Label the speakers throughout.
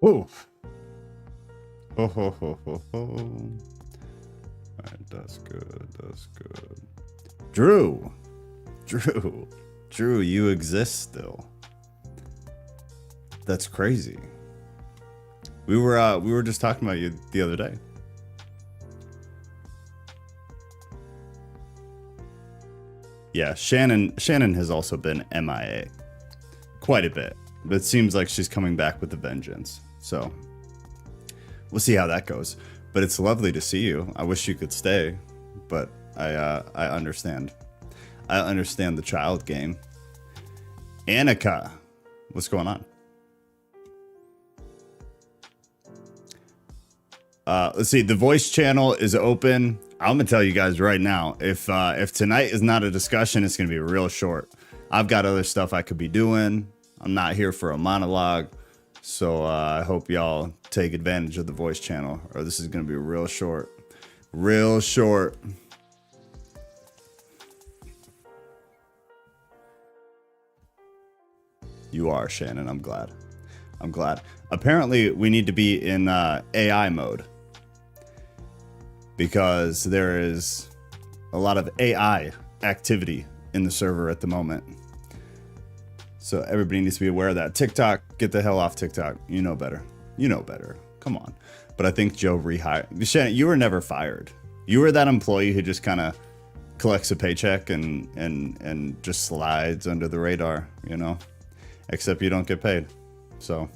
Speaker 1: Ooh. Ho, ho, ho, ho, ho. All right, that's good. That's good. Drew, you exist still. That's crazy. We were just talking about you the other day. Yeah, Shannon has also been MIA quite a bit, but it seems like she's coming back with a vengeance. So we'll see how that goes. But it's lovely to see you. I wish you could stay, but I understand. I understand the child game. Annika, what's going on? Let's see. The voice channel is open. I'm gonna tell you guys right now. If tonight is not a discussion, it's gonna be real short. I've got other stuff I could be doing. I'm not here for a monologue, so I hope y'all take advantage of the voice channel, or this is gonna be real short. Real short. You are, Shannon. I'm glad. I'm glad. Apparently, we need to be in AI mode because there is a lot of AI activity in the server at the moment. So everybody needs to be aware of that. TikTok, get the hell off TikTok. You know better. You know better. Come on. But I think Joe rehired. Shannon, you were never fired. You were that employee who just kind of collects a paycheck and just slides under the radar, you know? Except you don't get paid. So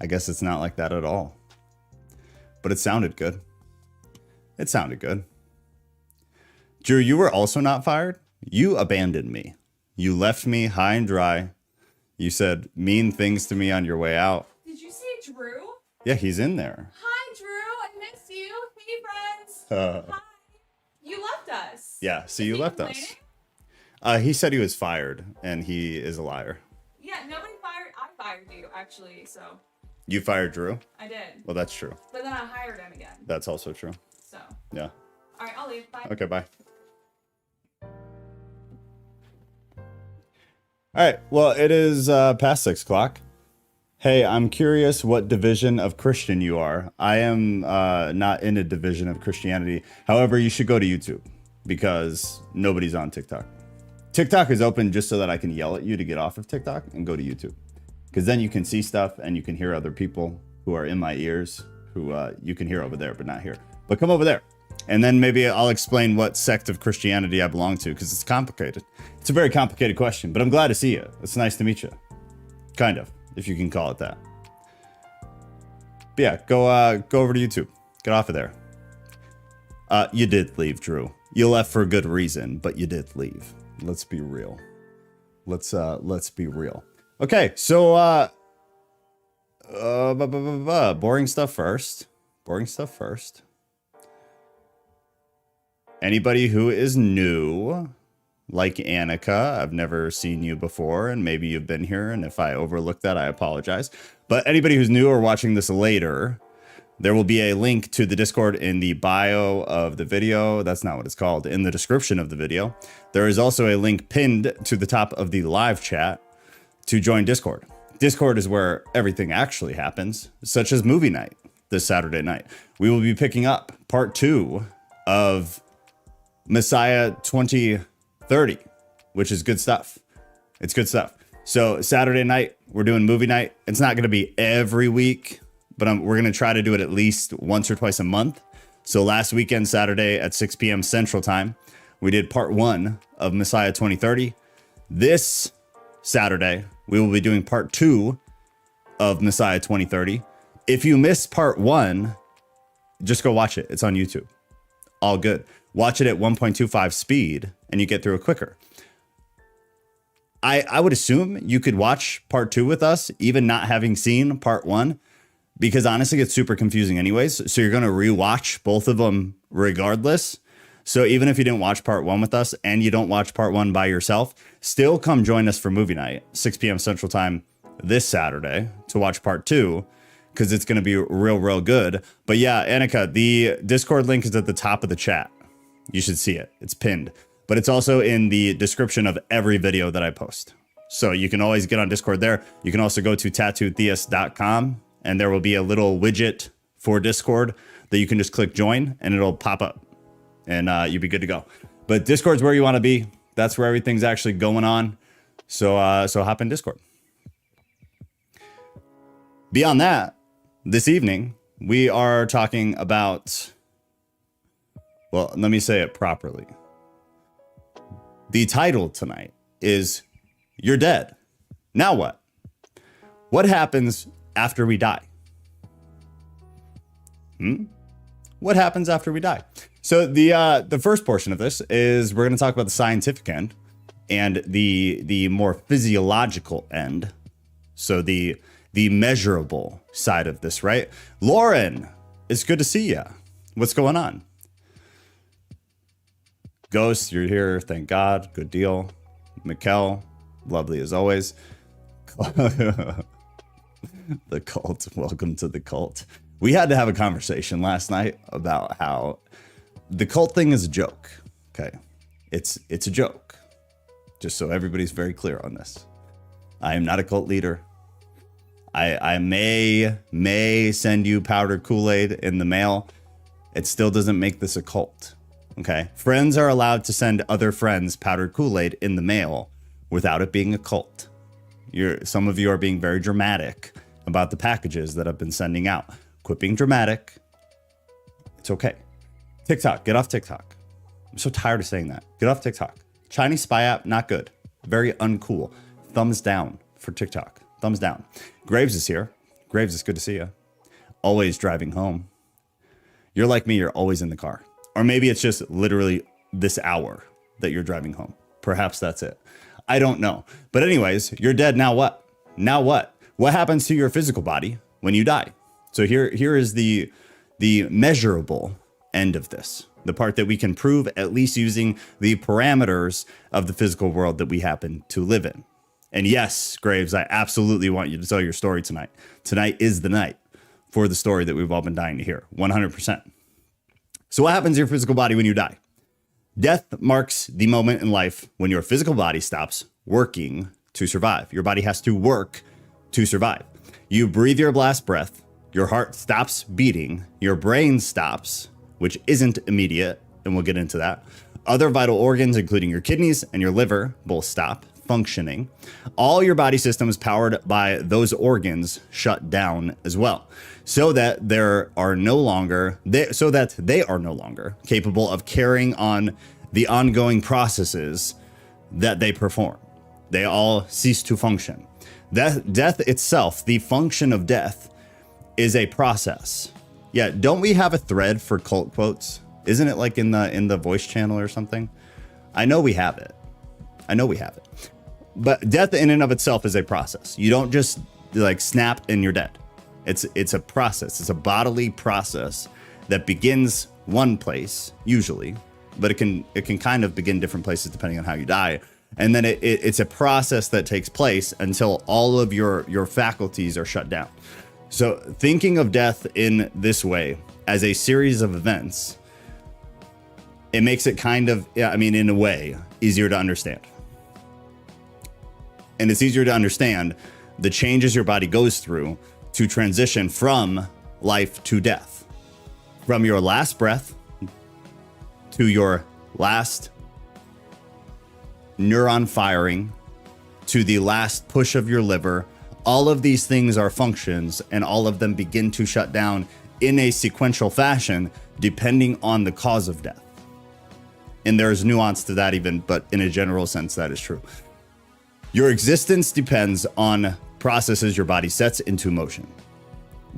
Speaker 1: I guess it's not like that at all. But it sounded good. It sounded good. Drew, you were also not fired. You abandoned me. You left me high and dry. You said mean things to me on your way out.
Speaker 2: Did you see Drew?
Speaker 1: Yeah, he's in there.
Speaker 2: Hi, Drew. I miss you. Hey, friends. Hi. You left us.
Speaker 1: Yeah, so you left us. He said he was fired, and he is a liar.
Speaker 2: Yeah, nobody fired. I fired you, actually, so.
Speaker 1: You fired Drew?
Speaker 2: I did.
Speaker 1: Well, that's true.
Speaker 2: But then I hired him again.
Speaker 1: That's also true.
Speaker 2: So.
Speaker 1: Yeah.
Speaker 2: All right, I'll leave. Bye.
Speaker 1: Okay, bye. All right, well, it is past 6 o'clock. Hey, I'm curious what division of Christian you are. I am not in a division of Christianity. However, you should go to YouTube because nobody's on TikTok. TikTok is open just so that I can yell at you to get off of TikTok and go to YouTube. Because then you can see stuff and you can hear other people who are in my ears who you can hear over there, but not here. But come over there. And then maybe I'll explain what sect of Christianity I belong to because it's complicated. It's a very complicated question, but I'm glad to see you. It's nice to meet you. Kind of, if you can call it that. But yeah, go over to YouTube. Get off of there. You did leave, Drew. You left for a good reason, but you did leave. Let's be real. Let's be real. Okay, so boring stuff first. Boring stuff first. Anybody who is new, like Annika, I've never seen you before, and maybe you've been here, and if I overlooked that, I apologize. But anybody who's new or watching this later, there will be a link to the Discord in the bio of the video. That's not what it's called. In the description of the video. There is also a link pinned to the top of the live chat to join Discord. Discord is where everything actually happens, such as movie night this Saturday night. We will be picking up part 2 of Messiah 2030, which is good stuff. It's good stuff. So Saturday night, we're doing movie night. It's not going to be every week, but we're going to try to do it at least once or twice a month. So last weekend, Saturday at 6 p.m. Central Time, we did part 1 of Messiah 2030. This Saturday, we will be doing part 2 of Messiah 2030. If you missed part 1, just go watch it. It's on YouTube. All good. Watch it at 1.25 speed and you get through it quicker. I would assume you could watch part 2 with us, even not having seen part 1, because honestly, it's super confusing anyways. So you're going to rewatch both of them regardless. So even if you didn't watch part 1 with us and you don't watch part 1 by yourself, still come join us for movie night, 6 p.m. Central Time this Saturday to watch part 2, because it's going to be real good. But yeah, Annika, the Discord link is at the top of the chat. You should see it. It's pinned. But it's also in the description of every video that I post. So you can always get on Discord there. You can also go to tattootheist.com and there will be a little widget for Discord that you can just click join and it'll pop up and you'll be good to go. But Discord's where you want to be. That's where everything's actually going on. So hop in Discord. Beyond that, this evening, we are talking about, well, let me say it properly. The title tonight is You're Dead. Now what? What happens after we die? What happens after we die? So the first portion of this is we're going to talk about the scientific end and the more physiological end. So the measurable side of this, right? Lauren, it's good to see you. What's going on? Ghost, you're here. Thank God. Good deal. Mikkel, lovely as always. The cult. Welcome to the cult. We had to have a conversation last night about how the cult thing is a joke. Okay. It's a joke. Just so everybody's very clear on this. I am not a cult leader. I may send you powdered Kool-Aid in the mail. It still doesn't make this a cult. Okay. Friends are allowed to send other friends powdered Kool-Aid in the mail without it being a cult. Some of you are being very dramatic about the packages that I've been sending out. Quit being dramatic. It's okay. TikTok, get off TikTok. I'm so tired of saying that. Get off TikTok. Chinese spy app, not good. Very uncool. Thumbs down for TikTok. Thumbs down. Graves is here. Graves, it's good to see you. Always driving home. You're like me, you're always in the car. Or maybe it's just literally this hour that you're driving home. Perhaps that's it. I don't know. But anyways, you're dead. Now what? Now what? What happens to your physical body when you die? So here is the measurable end of this. The part that we can prove at least using the parameters of the physical world that we happen to live in. And yes, Graves, I absolutely want you to tell your story tonight. Tonight is the night for the story that we've all been dying to hear. 100%. So what happens to your physical body when you die? Death marks the moment in life when your physical body stops working to survive. Your body has to work to survive. You breathe your last breath. Your heart stops beating. Your brain stops, which isn't immediate, and we'll get into that. Other vital organs, including your kidneys and your liver, both stop functioning. All your body systems powered by those organs shut down as well, so that they are no longer capable of carrying on the ongoing processes that they perform. They all cease to function. Death itself, the function of death, is a process. Yeah, don't we have a thread for cult quotes? Isn't it like in the voice channel or something? I know we have it. But death in and of itself is a process. You don't just like snap and you're dead. It's a process. It's a bodily process that begins one place usually, but it can kind of begin different places depending on how you die. And then it's a process that takes place until all of your faculties are shut down. So thinking of death in this way as a series of events, it makes it kind of, in a way, easier to understand. And it's easier to understand the changes your body goes through to transition from life to death. From your last breath to your last neuron firing to the last push of your liver. All of these things are functions, and all of them begin to shut down in a sequential fashion depending on the cause of death. And there's nuance to that even, but in a general sense, that is true. Your existence depends on processes your body sets into motion.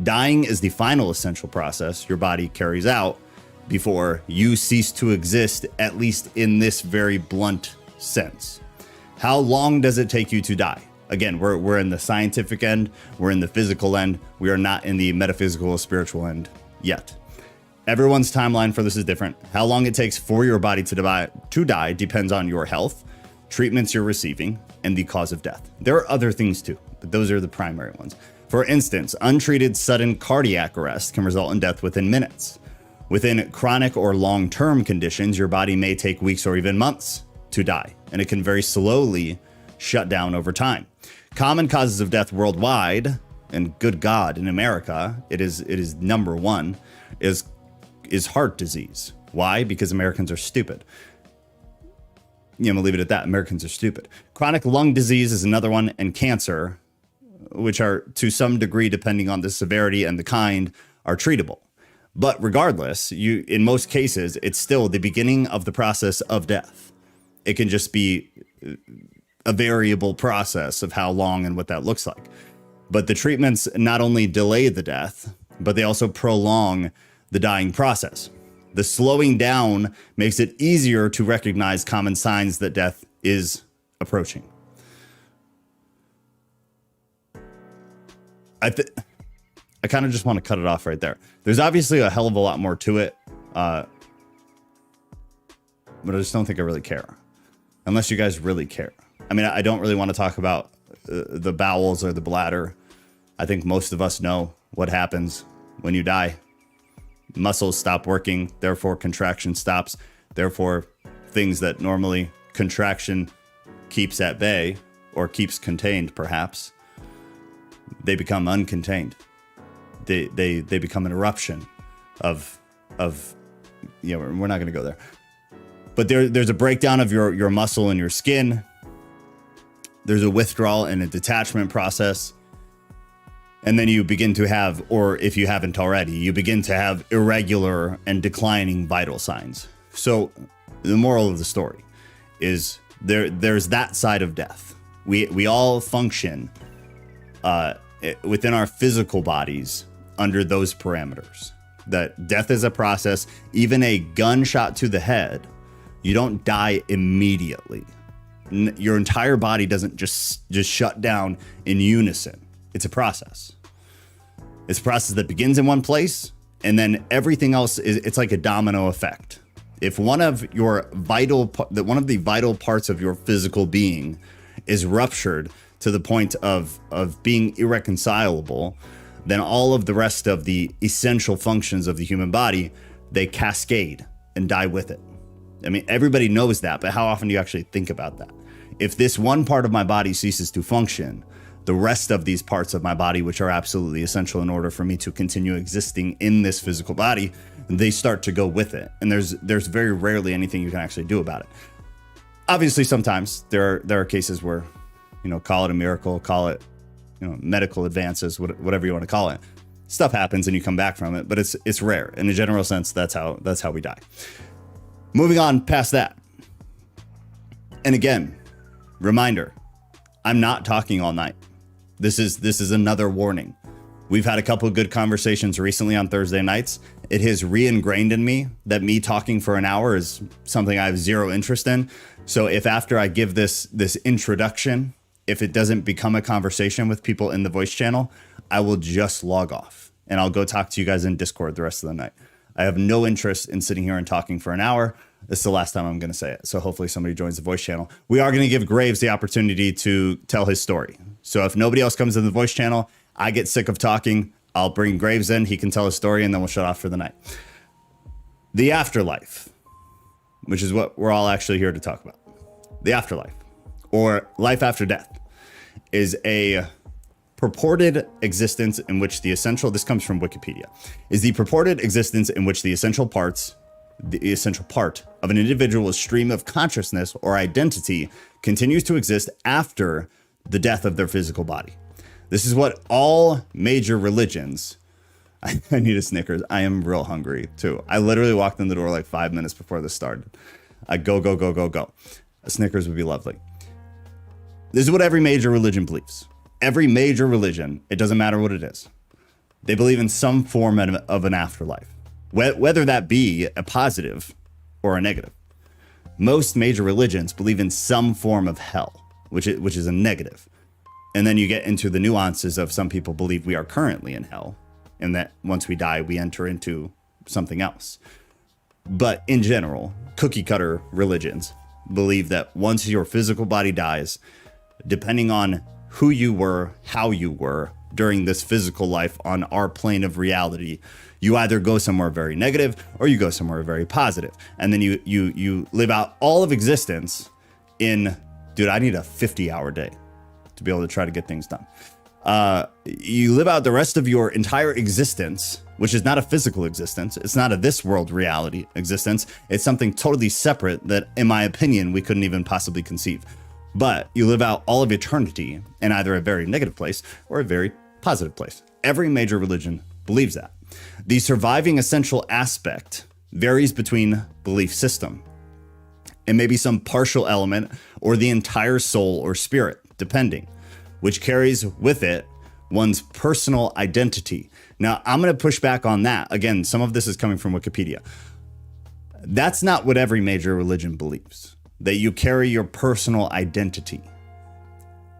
Speaker 1: Dying is the final essential process your body carries out before you cease to exist, at least in this very blunt sense. How long does it take you to die? Again, we're in the scientific end, we're in the physical end, we are not in the metaphysical or spiritual end yet. Everyone's timeline for this is different. How long it takes for your body to die depends on your health, treatments you're receiving, and the cause of death. There are other things too, but those are the primary ones. For instance, untreated sudden cardiac arrest can result in death within minutes. Within chronic or long-term conditions, your body may take weeks or even months to die, and it can very slowly shut down over time. Common causes of death worldwide and good God, in America, it is number one, is heart disease. Why? Because Americans are stupid. I'm gonna leave it at that. Americans are stupid. Chronic lung disease is another one, and cancer, which are to some degree, depending on the severity and the kind, are treatable. But regardless, in most cases, it's still the beginning of the process of death. It can just be a variable process of how long and what that looks like. But the treatments not only delay the death, but they also prolong the dying process. The slowing down makes it easier to recognize common signs that death is approaching. I kind of just want to cut it off right there. There's obviously a hell of a lot more to it, but I just don't think I really care. Unless you guys really care. I mean, I don't really want to talk about the bowels or the bladder. I think most of us know what happens when you die. Muscles stop working, therefore contraction stops. Therefore, things that normally contraction keeps at bay or keeps contained, perhaps, they become uncontained. They become an eruption of we're not going to go there. But there's a breakdown of your muscle and your skin. There's a withdrawal and a detachment process. And then you begin to have, or if you haven't already, you begin to have irregular and declining vital signs. So the moral of the story is there's that side of death. We all function within our physical bodies under those parameters. That death is a process. Even a gunshot to the head, you don't die immediately. Your entire body doesn't just shut down in unison. It's a process. It's a process that begins in one place, and then everything else it's like a domino effect. If one of the vital parts of your physical being is ruptured to the point of being irreconcilable, then all of the rest of the essential functions of the human body, they cascade and die with it. I mean, everybody knows that, but how often do you actually think about that? If this one part of my body ceases to function, the rest of these parts of my body, which are absolutely essential in order for me to continue existing in this physical body, they start to go with it. And there's very rarely anything you can actually do about it. Obviously, sometimes there are cases where, call it a miracle, call it, medical advances, whatever you want to call it. Stuff happens and you come back from it, but it's rare. In a general sense, that's how we die. Moving on past that. And again, reminder, I'm not talking all night. This is another warning. We've had a couple of good conversations recently on Thursday nights. It has re-ingrained in me that me talking for an hour is something I have zero interest in. So if after I give this introduction, if it doesn't become a conversation with people in the voice channel, I will just log off and I'll go talk to you guys in Discord the rest of the night. I have no interest in sitting here and talking for an hour. This is the last time I'm going to say it. So hopefully somebody joins the voice channel. We are going to give Graves the opportunity to tell his story. So if nobody else comes in the voice channel, I get sick of talking. I'll bring Graves in. He can tell his story and then we'll shut off for the night. The afterlife, which is what we're all actually here to talk about. The afterlife, or life after death, is a purported existence in which the essential, this comes from Wikipedia, is the purported existence in which the essential part of an individual's stream of consciousness or identity continues to exist after the death of their physical body. This is what all major religions, I need a Snickers. I am real hungry too. I literally walked in the door like 5 minutes before this started. I go. A Snickers would be lovely. This is what every major religion believes. Every major religion, it doesn't matter what it is. They believe in some form of an afterlife, whether that be a positive or a negative. Most major religions believe in some form of hell, which is a negative. And then you get into the nuances of some people believe we are currently in hell, and that once we die, we enter into something else. But in general, cookie cutter religions believe that once your physical body dies, depending on who you were, how you were during this physical life on our plane of reality, you either go somewhere very negative or you go somewhere very positive. And then you live out all of existence in, dude, I need a 50-hour day to be able to try to get things done. You live out the rest of your entire existence, which is not a physical existence. It's not a this world reality existence. It's something totally separate that, in my opinion, we couldn't even possibly conceive. But you live out all of eternity in either a very negative place or a very positive place. Every major religion believes that. The surviving essential aspect varies between belief system. It may be some partial element or the entire soul or spirit, depending, which carries with it one's personal identity. Now, I'm going to push back on that. Again, some of this is coming from Wikipedia. That's not what every major religion believes, that you carry your personal identity.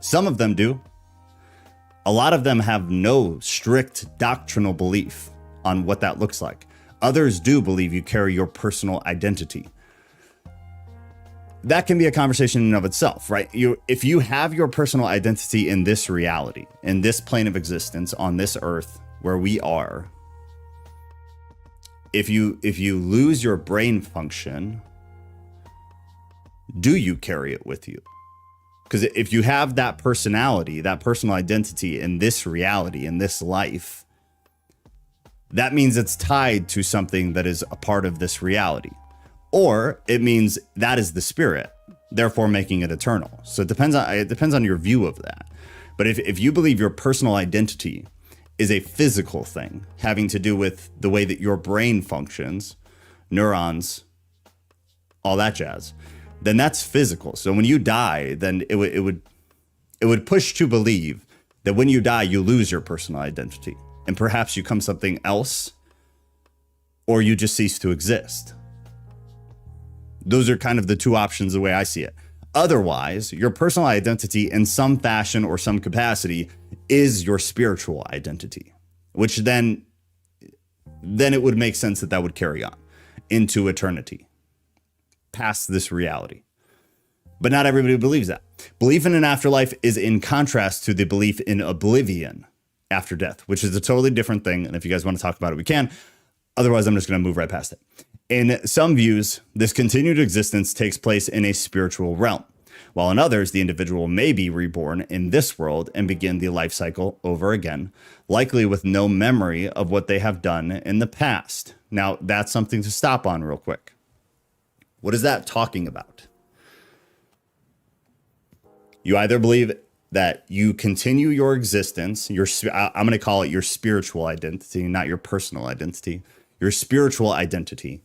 Speaker 1: Some of them do. A lot of them have no strict doctrinal belief on what that looks like. Others do believe you carry your personal identity. That can be a conversation in and of itself, right? If you have your personal identity in this reality, in this plane of existence, on this earth where we are, if you lose your brain function, do you carry it with you? Because if you have that personality, that personal identity in this reality, in this life, that means it's tied to something that is a part of this reality. Or it means that is the spirit, therefore making it eternal. So it depends on your view of that. But if you believe your personal identity is a physical thing having to do with the way that your brain functions, neurons, all that jazz, then that's physical. So when you die, then it would push to believe that when you die, you lose your personal identity and perhaps you become something else, or you just cease to exist. Those are kind of the two options the way I see it. Otherwise, your personal identity in some fashion or some capacity is your spiritual identity, which then it would make sense that would carry on into eternity, past this reality. But not everybody believes that. Belief in an afterlife is in contrast to the belief in oblivion after death, which is a totally different thing. And if you guys want to talk about it, we can. Otherwise, I'm just going to move right past it. In some views, this continued existence takes place in a spiritual realm, while in others, the individual may be reborn in this world and begin the life cycle over again, likely with no memory of what they have done in the past. Now, that's something to stop on real quick. What is that talking about? You either believe that you continue your existence, I'm going to call it your spiritual identity, not your personal identity. Your spiritual identity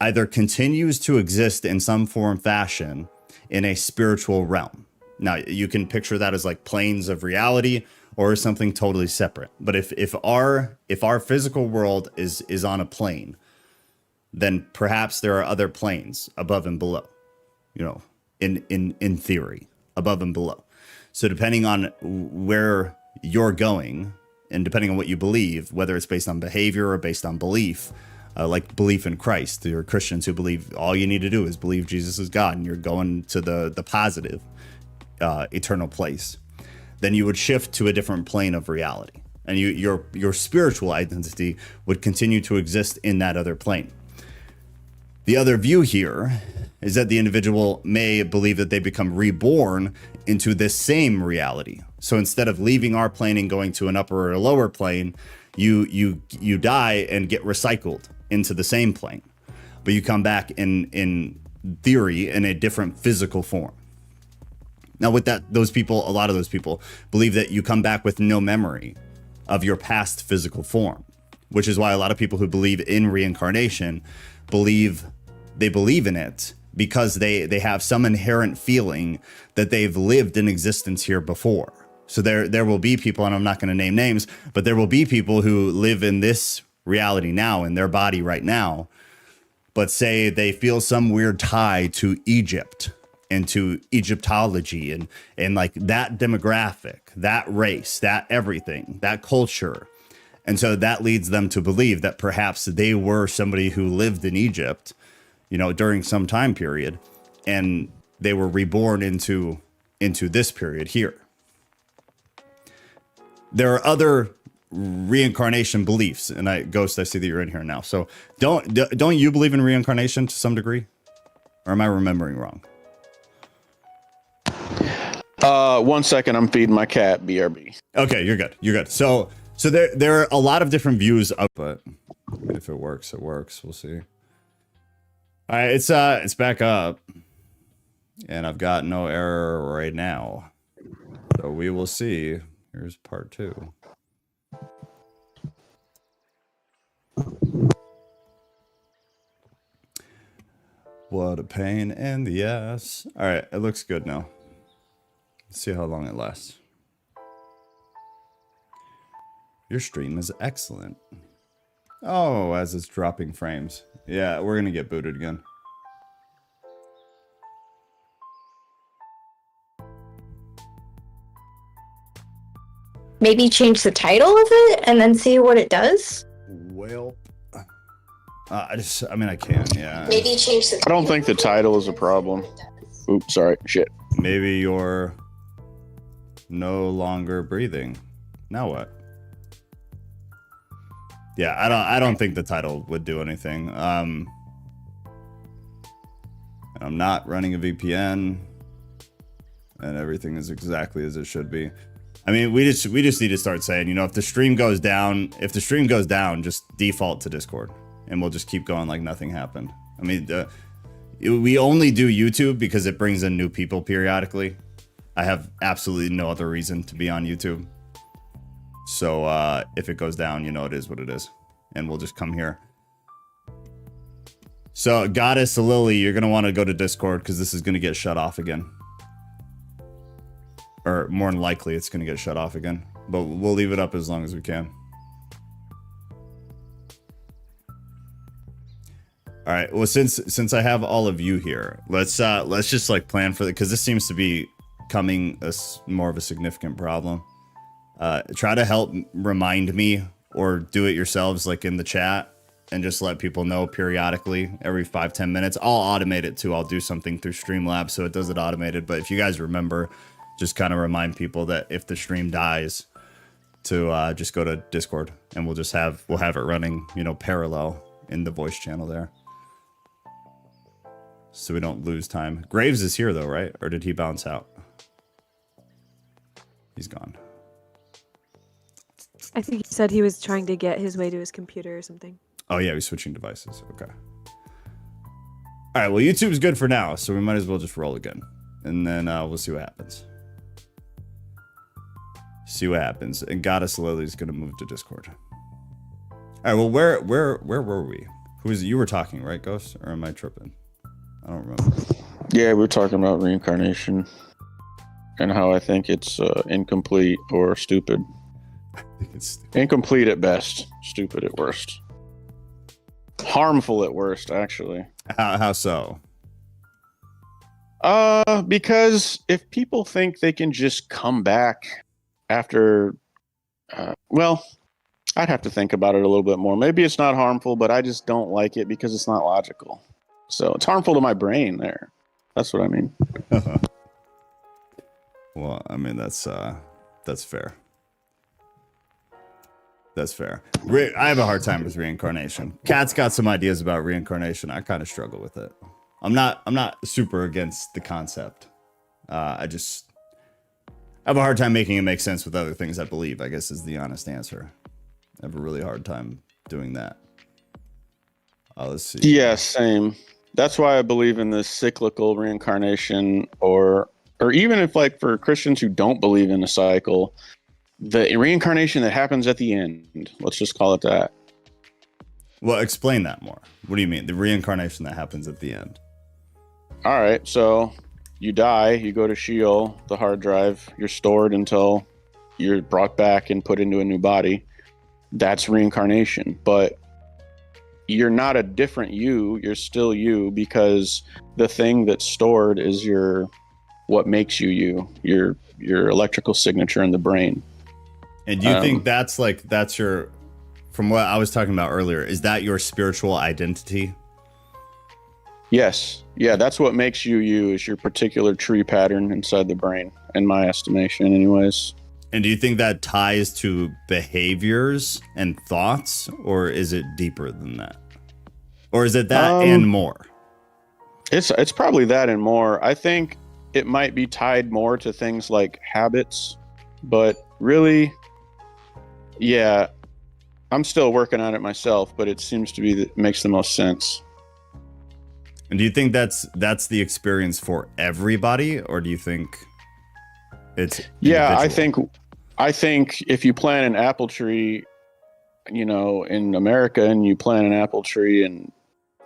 Speaker 1: either continues to exist in some form, fashion, in a spiritual realm. Now, you can picture that as like planes of reality or something totally separate. But if our physical world is on a plane, then perhaps there are other planes above and below, in theory, above and below. So depending on where you're going, and depending on what you believe, whether it's based on behavior or based on belief, like belief in Christ, there are Christians who believe all you need to do is believe Jesus is God and you're going to the positive eternal place, then you would shift to a different plane of reality. And your spiritual identity would continue to exist in that other plane. The other view here is that the individual may believe that they become reborn into this same reality. So instead of leaving our plane and going to an upper or a lower plane, you die and get recycled into the same plane, but you come back in theory in a different physical form. Now with that, a lot of those people believe that you come back with no memory of your past physical form, which is why a lot of people who believe in reincarnation believe in it because they have some inherent feeling that they've lived in existence here before. So there will be people, and I'm not going to name names, but there will be people who live in this reality now, in their body right now, but say they feel some weird tie to Egypt and to Egyptology and like that demographic, that race, that everything, that culture. And so that leads them to believe that perhaps they were somebody who lived in Egypt, during some time period, and they were reborn into this period here. There are other reincarnation beliefs, and Ghost, I see that you're in here now. So don't you believe in reincarnation to some degree, or am I remembering wrong?
Speaker 3: 1 second, I'm feeding my cat. BRB.
Speaker 1: Okay, you're good. You're good. So there are a lot of different views of, but if it works, it works. We'll see. All right, it's back up, and I've got no error right now. So we will see. Here's part 2. What a pain in the ass. All right, it looks good now. Let's see how long it lasts. Your stream is excellent. Oh, as it's dropping frames. Yeah, we're gonna get booted again.
Speaker 4: Maybe change the title of it and then see what it does?
Speaker 1: Well, I mean, I can, yeah.
Speaker 4: Maybe change the
Speaker 3: I don't think the title is a problem. Oops, sorry. Shit.
Speaker 1: Maybe you're no longer breathing. Now what? Yeah, I don't think the title would do anything. I'm not running a VPN, and everything is exactly as it should be. I mean, we just need to start saying, if the stream goes down, just default to Discord, and we'll just keep going like nothing happened. I mean, we only do YouTube because it brings in new people periodically. I have absolutely no other reason to be on YouTube. So if it goes down, it is what it is, and we'll just come here. So Goddess Lily, you're gonna want to go to Discord because this is gonna get shut off again. Or more than likely, it's going to get shut off again. But we'll leave it up as long as we can. All right. Well, since I have all of you here, let's just like plan for it, because this seems to be becoming more of a significant problem. Try to help remind me, or do it yourselves, like in the chat, and just let people know periodically every 5-10 minutes. I'll automate it too. I'll do something through Streamlabs so it does it automated. But if you guys remember, just kind of remind people that if the stream dies, to just go to Discord, and we'll have it running, parallel in the voice channel there, so we don't lose time. Graves is here though, right? Or did he bounce out? He's gone.
Speaker 5: I think he said he was trying to get his way to his computer or something.
Speaker 1: Oh yeah, he's switching devices. Okay. All right. Well, YouTube's good for now, so we might as well just roll again, and then we'll see what happens. And Goddess Lily's gonna move to Discord. All right. Well, where were we? You were talking, right, Ghost? Or am I tripping? I don't remember.
Speaker 3: Yeah, we were talking about reincarnation and how I think it's incomplete or stupid.
Speaker 1: I think it's stupid.
Speaker 3: Incomplete at best, stupid at worst, harmful at worst, actually.
Speaker 1: How so?
Speaker 3: Because if people think they can just come back after, well, I'd have to think about it a little bit more. Maybe it's not harmful, but I just don't like it because it's not logical. So it's harmful to my brain there. That's what I mean.
Speaker 1: Well, I mean, that's fair. That's fair. I have a hard time with reincarnation. Cat's got some ideas about reincarnation. I kind of struggle with it. I'm not super against the concept. I have a hard time making it make sense with other things I believe, I guess, is the honest answer. I have a really hard time doing that. Let's see.
Speaker 3: Yeah, same. That's why I believe in this cyclical reincarnation, or even if, like, for Christians who don't believe in a cycle, the reincarnation that happens at the end. Let's just call it that.
Speaker 1: Well, explain that more. What do you mean? The reincarnation that happens at the end?
Speaker 3: All right, so you die, you go to Sheol, the hard drive, you're stored until you're brought back and put into a new body. That's reincarnation. But you're not a different you're still you, because the thing that's stored is what makes you, your electrical signature in the brain.
Speaker 1: And do you think that's your, from what I was talking about earlier, is that your spiritual identity?
Speaker 3: Yes. Yeah, that's what makes you, is your particular tree pattern inside the brain, in my estimation anyways.
Speaker 1: And do you think that ties to behaviors and thoughts, or is it deeper than that? Or is it that and more?
Speaker 3: It's probably that and more. I think it might be tied more to things like habits, but really, yeah, I'm still working on it myself, but it seems to be that makes the most sense.
Speaker 1: And do you think that's the experience for everybody, or do you think it's
Speaker 3: Yeah,
Speaker 1: individual?
Speaker 3: I think if you plant an apple tree, in America, and you plant an apple tree in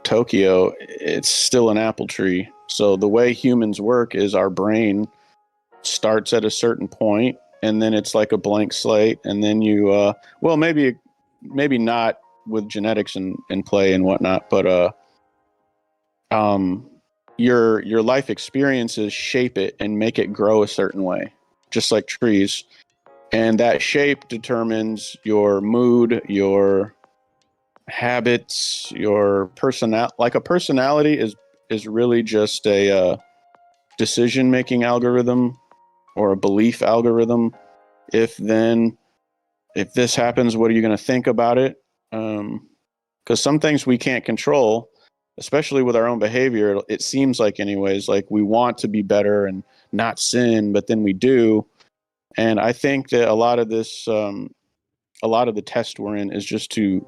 Speaker 3: Tokyo, it's still an apple tree. So the way humans work is our brain starts at a certain point, and then it's like a blank slate, and then you well, maybe not with genetics and play and whatnot, but your life experiences shape it and make it grow a certain way, just like trees. And that shape determines your mood, your habits, your personality. Like a personality is really just a decision-making algorithm or a belief algorithm. If this happens, what are you going to think about it? Because some things we can't control, especially with our own behavior. It seems like, anyways, like we want to be better and not sin, but then we do. And I think that a lot of the test we're in is just to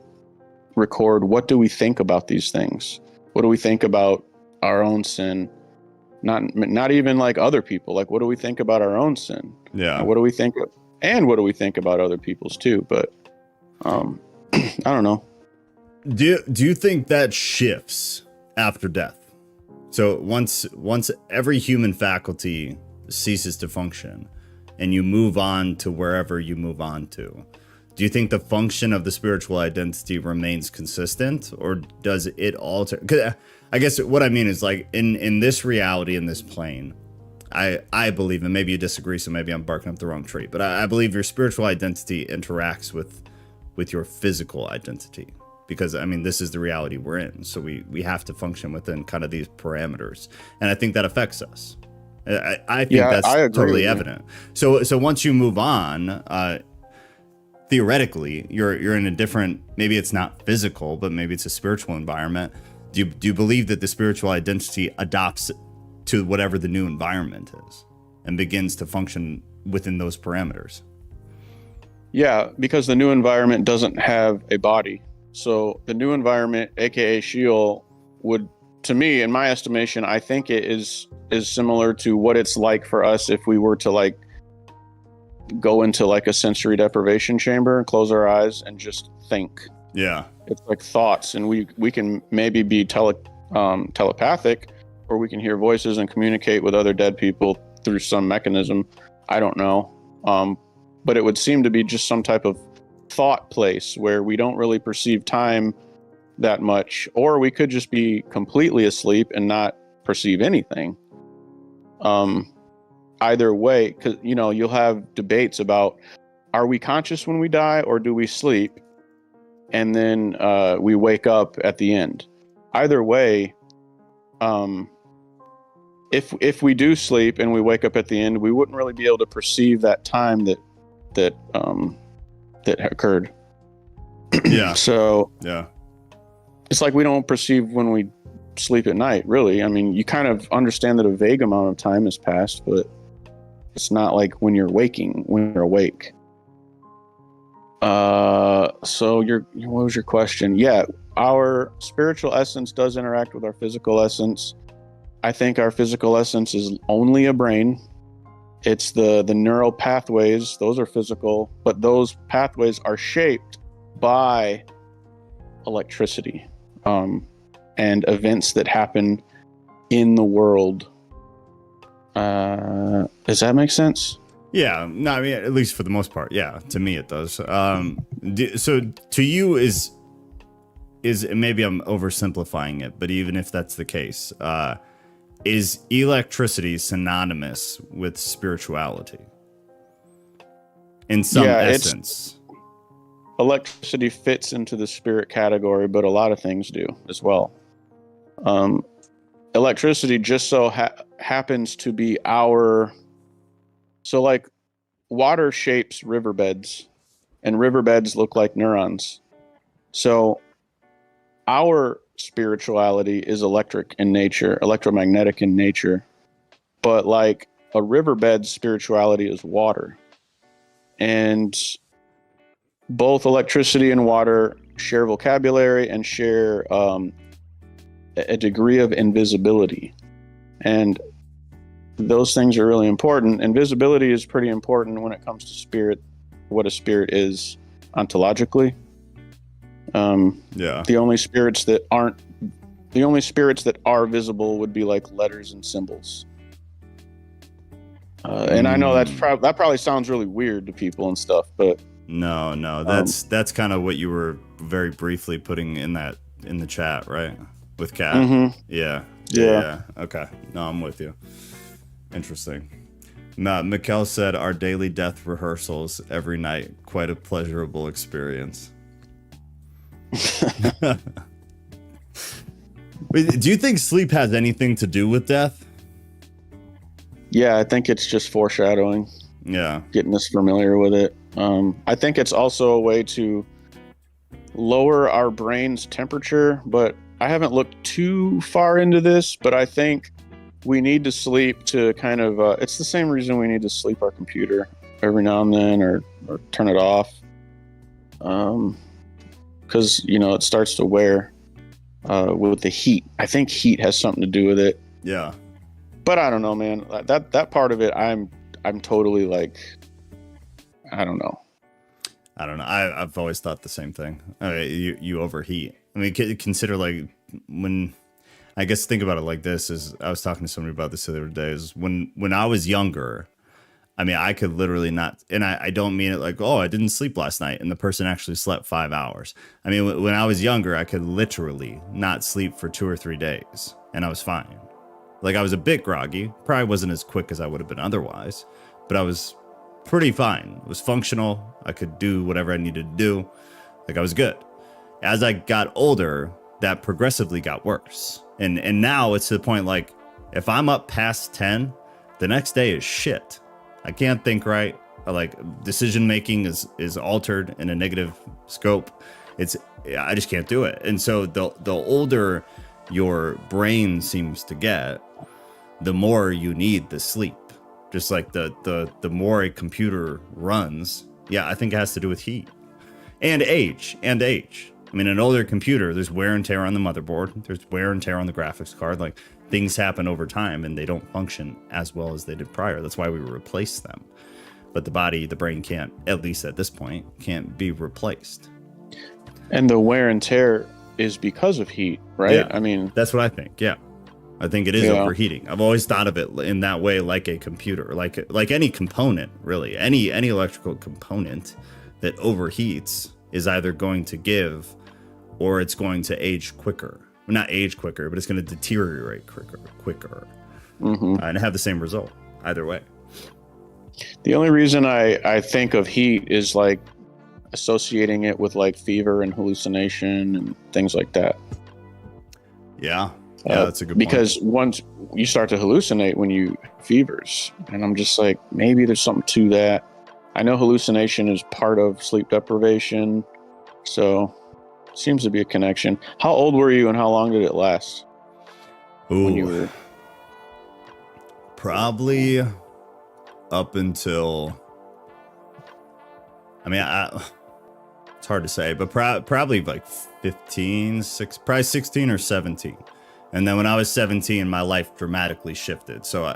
Speaker 3: record, what do we think about these things? What do we think about our own sin? Not even like other people. Like, what do we think about our own sin?
Speaker 1: Yeah.
Speaker 3: And what do we think about other people's too? But I don't know.
Speaker 1: Do you think that shifts after death? So once every human faculty ceases to function and you move on to wherever you move on to, do you think the function of the spiritual identity remains consistent, or does it alter? 'Cause I guess what I mean is, like, in this reality, in this plane, I believe, and maybe you disagree, so maybe I'm barking up the wrong tree, but I believe your spiritual identity interacts with your physical identity, because I mean, this is the reality we're in, so we have to function within kind of these parameters, and I think that affects us. I think that's totally evident. So once you move on, theoretically, you're in a different, maybe it's not physical, but maybe it's a spiritual environment. Do you believe that the spiritual identity adopts to whatever the new environment is and begins to function within those parameters?
Speaker 3: Yeah, because the new environment doesn't have a body. So the new environment, aka Sheol, would, to me, in my estimation, I think it is similar to what it's like for us if we were to like go into like a sensory deprivation chamber and close our eyes and just think.
Speaker 1: Yeah.
Speaker 3: It's like thoughts, and we can maybe be telepathic, or we can hear voices and communicate with other dead people through some mechanism. I don't know. But it would seem to be just some type of thought place where we don't really perceive time that much, or we could just be completely asleep and not perceive anything. Either way, because you'll have debates about, are we conscious when we die, or do we sleep and then we wake up at the end? Either way, if we do sleep and we wake up at the end, we wouldn't really be able to perceive that time that occurred.
Speaker 1: Yeah.
Speaker 3: So
Speaker 1: yeah,
Speaker 3: it's like we don't perceive when we sleep at night, really. I mean, you kind of understand that a vague amount of time has passed, but it's not like when you're awake. So what was your question? Yeah, our spiritual essence does interact with our physical essence. I think our physical essence is only a brain. It's the neural pathways, those are physical, but those pathways are shaped by electricity, and events that happen in the world. Does that make sense?
Speaker 1: Yeah, no, I mean, at least for the most part, yeah. To me, it does. So to you is maybe I'm oversimplifying it, but even if that's the case, is electricity synonymous with spirituality in some essence?
Speaker 3: Electricity fits into the spirit category, but a lot of things do as well. Electricity just so happens to be so like water shapes riverbeds, and riverbeds look like neurons. So our spirituality is electromagnetic in nature. but like a riverbed spirituality is water. And both electricity and water share vocabulary and share a degree of invisibility. And those things are really important. Invisibility is pretty important when it comes to spirit, what a spirit is ontologically. The only spirits that are visible would be like letters and symbols. And I know that probably sounds really weird to people and stuff, but
Speaker 1: no, that's kind of what you were very briefly putting in the chat, right? With Kat.
Speaker 3: Mm-hmm.
Speaker 1: Yeah. Okay. No, I'm with you. Interesting. Mikkel said our daily death rehearsals every night, quite a pleasurable experience. Wait, do you think sleep has anything to do with death?
Speaker 3: Yeah, I think it's just foreshadowing.
Speaker 1: Yeah.
Speaker 3: Getting us familiar with it. I think it's also a way to lower our brain's temperature, but I haven't looked too far into this, but I think we need to sleep to kind of, it's the same reason we need to sleep our computer every now and then or turn it off. Because, it starts to wear with the heat. I think heat has something to do with it.
Speaker 1: Yeah.
Speaker 3: But I don't know, man. That part of it, I'm totally like, I don't know.
Speaker 1: I've always thought the same thing. You overheat. I mean, consider like when, I guess think about it like this, is I was talking to somebody about this the other day, is when I was younger, I mean, I could literally not, and I don't mean it like, oh, I didn't sleep last night, and the person actually slept 5 hours. I mean, when I was younger, I could literally not sleep for 2 or 3 days, and I was fine. Like, I was a bit groggy, probably wasn't as quick as I would have been otherwise, but I was pretty fine. It was functional. I could do whatever I needed to do. Like, I was good. As I got older, that progressively got worse. And now it's to the point, like, if I'm up past 10, the next day is shit. I can't think right. Like, decision making is altered in a negative scope. I just can't do it. And so the older your brain seems to get, the more you need the sleep. Just like the more a computer runs. Yeah, I think it has to do with heat and age. I mean, an older computer, there's wear and tear on the motherboard. There's wear and tear on the graphics card. Like, things happen over time and they don't function as well as they did prior. That's why we replace them. But the brain can't, at least at this point, can't be replaced.
Speaker 3: And the wear and tear is because of heat, right?
Speaker 1: Yeah,
Speaker 3: I mean,
Speaker 1: that's what I think. Yeah. I think it is overheating. I've always thought of it in that way, like a computer, like any component, really. Any electrical component that overheats is either going to give or it's going to age quicker. Well, not age quicker, but it's going to deteriorate quicker.
Speaker 3: Mm-hmm.
Speaker 1: And have the same result either way.
Speaker 3: The only reason I think of heat is like associating it with like fever and hallucination and things like that.
Speaker 1: Yeah, that's a good point.
Speaker 3: Because once you start to hallucinate when you fevers, and I'm just like, maybe there's something to that. I know hallucination is part of sleep deprivation, so it seems to be a connection. How old were you and how long did it last? When you were...
Speaker 1: Probably up until, I mean, it's hard to say, but probably like 15, probably 16 or 17. And then when I was 17, my life dramatically shifted. So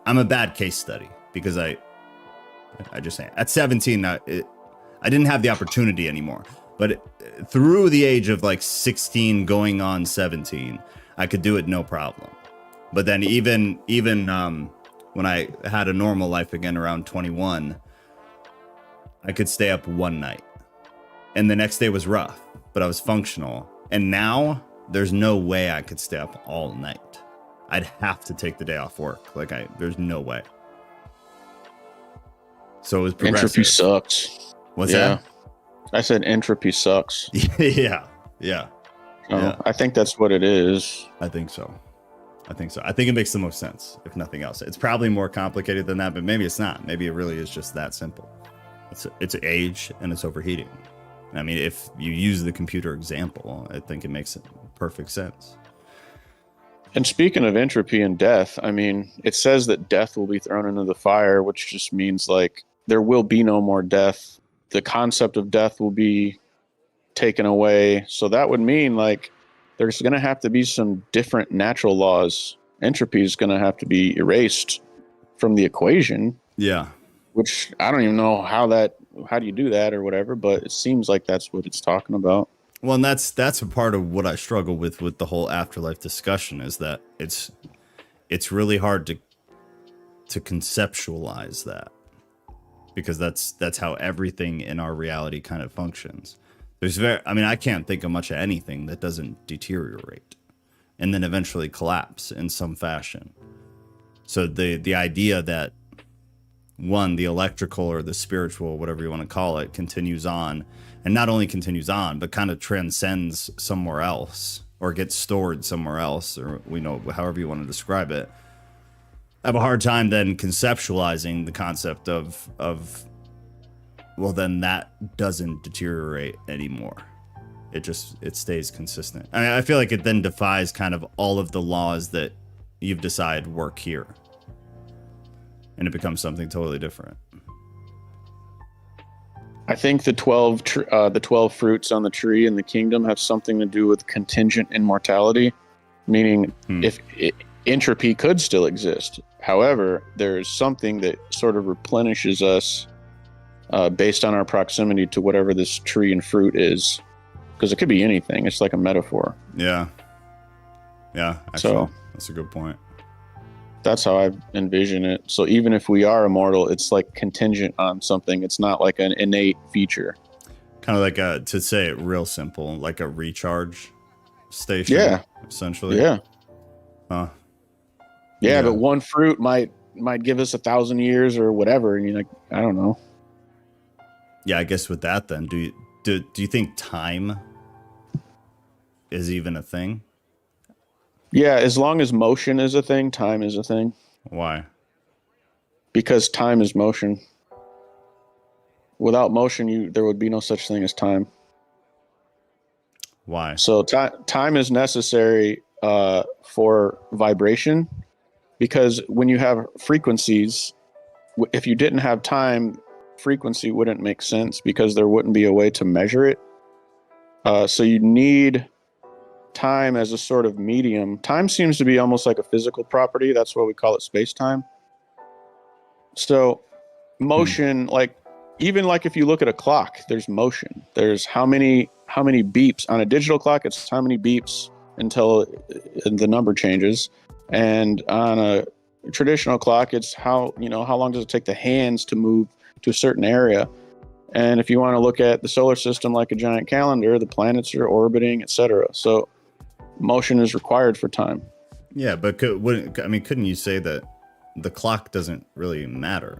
Speaker 1: I'm a bad case study because I just say at 17, I didn't have the opportunity anymore. But through the age of like 16 going on 17, I could do it no problem. But then even when I had a normal life again around 21, I could stay up one night. And the next day was rough, but I was functional. And now there's no way I could stay up all night. I'd have to take the day off work. There's no way. So it was progressive.
Speaker 3: Entropy sucks.
Speaker 1: What's that?
Speaker 3: I said entropy sucks.
Speaker 1: Yeah.
Speaker 3: I think that's what it is.
Speaker 1: I think so. I think it makes the most sense, if nothing else. It's probably more complicated than that, but maybe it's not. Maybe it really is just that simple. It's age and it's overheating. I mean, if you use the computer example, I think it makes perfect sense.
Speaker 3: And speaking of entropy and death, I mean, it says that death will be thrown into the fire, which just means like there will be no more death. The concept of death will be taken away. So that would mean like there's going to have to be some different natural laws. Entropy is going to have to be erased from the equation.
Speaker 1: Yeah.
Speaker 3: Which I don't even know how do you do that or whatever, but it seems like that's what it's talking about.
Speaker 1: Well, and that's a part of what I struggle with the whole afterlife discussion, is that it's really hard to conceptualize that, because that's how everything in our reality kind of functions. I can't think of much of anything that doesn't deteriorate and then eventually collapse in some fashion. So the idea that the electrical or the spiritual, whatever you want to call it, continues on, and not only continues on, but kind of transcends somewhere else or gets stored somewhere else, or however you want to describe it. I have a hard time then conceptualizing the concept of well, then that doesn't deteriorate anymore. It stays consistent. I mean, I feel like it then defies kind of all of the laws that you've decided work here, and it becomes something totally different.
Speaker 3: I think the 12 fruits on the tree in the kingdom have something to do with contingent immortality, meaning entropy could still exist. However, there is something that sort of replenishes us based on our proximity to whatever this tree and fruit is, because it could be anything. It's like a metaphor.
Speaker 1: Yeah. Actually, that's a good point.
Speaker 3: That's how I envision it. So even if we are immortal, it's like contingent on something. It's not like an innate feature.
Speaker 1: Kind of like to say it real simple, like a recharge station.
Speaker 3: Yeah.
Speaker 1: Essentially.
Speaker 3: Yeah.
Speaker 1: Huh.
Speaker 3: Yeah, but one fruit might give us 1,000 years or whatever. I mean, like, I don't know.
Speaker 1: Yeah, I guess with that then, do you think time is even a thing?
Speaker 3: Yeah, as long as motion is a thing, time is a thing.
Speaker 1: Why?
Speaker 3: Because time is motion. Without motion, there would be no such thing as time.
Speaker 1: Why?
Speaker 3: So time is necessary for vibration, because when you have frequencies, if you didn't have time, frequency wouldn't make sense because there wouldn't be a way to measure it. So you need time as a sort of medium. Time seems to be almost like a physical property. That's why we call it space-time. So motion, like even like if you look at a clock, there's motion. There's how many beeps on a digital clock. It's how many beeps until the number changes. And on a traditional clock, it's how long does it take the hands to move to a certain area. And if you want to look at the solar system like a giant calendar, the planets are orbiting, etc. So motion is required for time.
Speaker 1: Yeah, but couldn't you say that the clock doesn't really matter?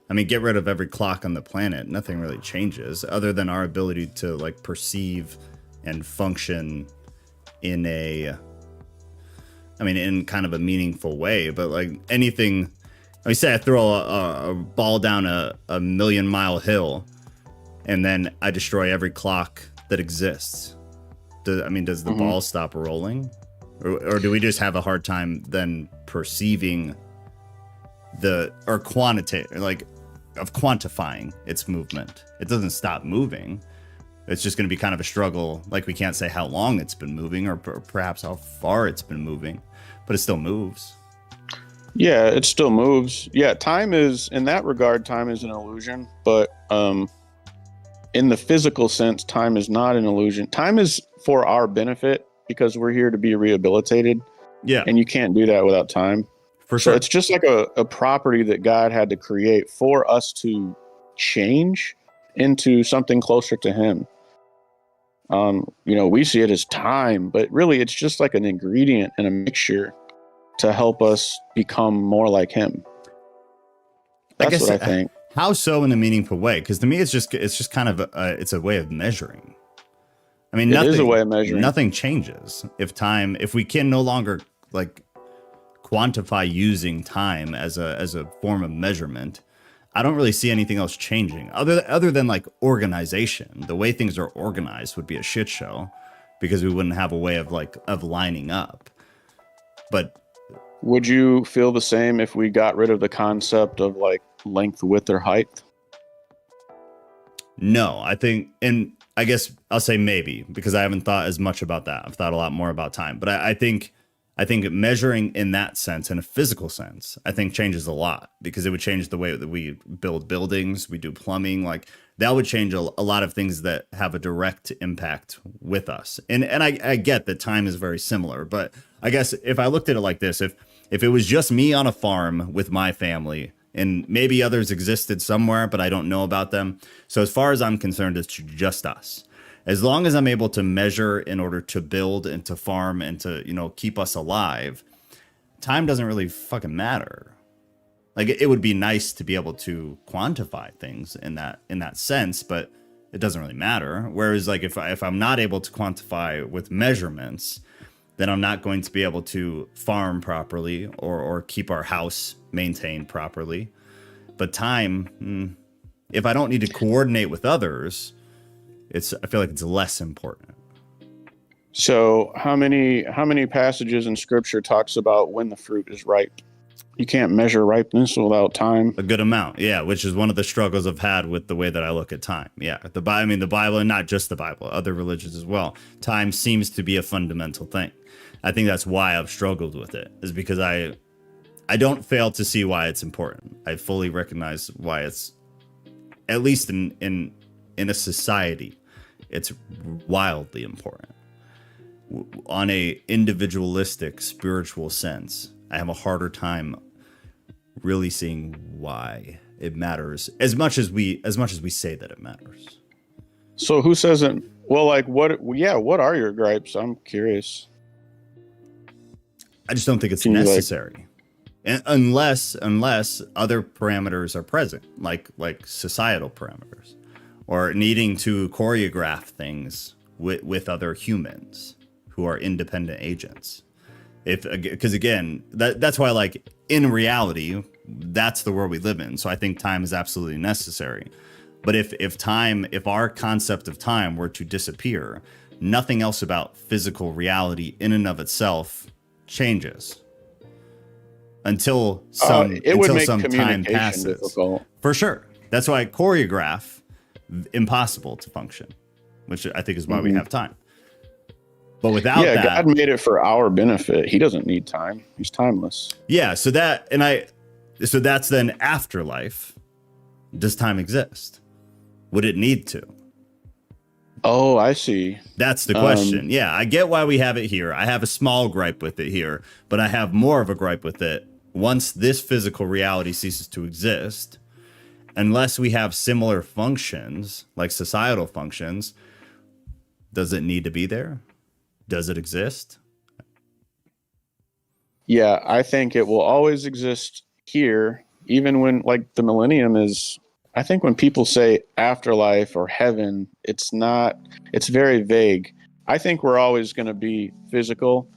Speaker 1: I mean, get rid of every clock on the planet, nothing really changes other than our ability to like perceive and function in kind of a meaningful way. But like anything, I say I throw a ball down a 1,000,000-mile hill and then I destroy every clock that exists. Does the ball stop rolling? Or do we just have a hard time then perceiving quantifying its movement? It doesn't stop moving. It's just going to be kind of a struggle. Like we can't say how long it's been moving or perhaps how far it's been moving, but it still moves.
Speaker 3: Yeah, it still moves. Yeah, time is, in that regard, time is an illusion. But in the physical sense, time is not an illusion. Time is for our benefit because we're here to be rehabilitated.
Speaker 1: Yeah.
Speaker 3: And you can't do that without time.
Speaker 1: For sure.
Speaker 3: So it's just like a property that God had to create for us to change into something closer to him. We see it as time, but really it's just like an ingredient and a mixture to help us become more like him. That's what I think.
Speaker 1: How so in a meaningful way? Because to me, it's just kind of it's a way of measuring. I mean,
Speaker 3: it is a way of measuring.
Speaker 1: Nothing changes if we can no longer like quantify using time as a form of measurement. I don't really see anything else changing other than like organization. The way things are organized would be a shit show because we wouldn't have a way of lining up. But
Speaker 3: would you feel the same if we got rid of the concept of like length, width, or height?
Speaker 1: no, I think, and I guess I'll say maybe, because I haven't thought as much about that. I've thought a lot more about time. But I think measuring in that sense, in a physical sense, I think changes a lot, because it would change the way that we build buildings, we do plumbing, like that would change a lot of things that have a direct impact with us. And I get that time is very similar, but I guess if I looked at it like this, if it was just me on a farm with my family, and maybe others existed somewhere, but I don't know about them. So as far as I'm concerned, it's just us. As long as I'm able to measure in order to build and to farm and to, keep us alive, time doesn't really fucking matter. Like it would be nice to be able to quantify things in that sense, but it doesn't really matter. Whereas like if I'm not able to quantify with measurements, then I'm not going to be able to farm properly or keep our house maintained properly. But time, if I don't need to coordinate with others, I feel like it's less important.
Speaker 3: So how many passages in scripture talks about when the fruit is ripe? You can't measure ripeness without time.
Speaker 1: A good amount, yeah, which is one of the struggles I've had with the way that I look at time. Yeah, the Bible, and not just the Bible, other religions as well. Time seems to be a fundamental thing. I think that's why I've struggled with it, is because I don't fail to see why it's important. I fully recognize why it's, at least in a society, it's wildly important. On a individualistic spiritual sense, I have a harder time really seeing why it matters as much as we say that it matters.
Speaker 3: So who says it? Well, like what? Yeah, what are your gripes? I'm curious.
Speaker 1: I just don't think it's necessary, unless other parameters are present, like societal parameters, or needing to choreograph things with other humans who are independent agents. Because again, that's why, like, in reality, that's the world we live in. So I think time is absolutely necessary. But if our concept of time were to disappear, nothing else about physical reality in and of itself changes until some time passes.
Speaker 3: Difficult.
Speaker 1: For sure. That's why I choreograph impossible to function, which I think is why we have time. But without that,
Speaker 3: God made it for our benefit. He doesn't need time. He's timeless.
Speaker 1: Yeah. So that's then afterlife. Does time exist? Would it need to?
Speaker 3: Oh, I see.
Speaker 1: That's the question. Yeah, I get why we have it here. I have a small gripe with it here, but I have more of a gripe with it once this physical reality ceases to exist. Unless we have similar functions, like societal functions, does it need to be there? Does it exist?
Speaker 3: Yeah, I think it will always exist here, even when, like, the millennium is. I think when people say afterlife or heaven, it's very vague. I think we're always going to be physical,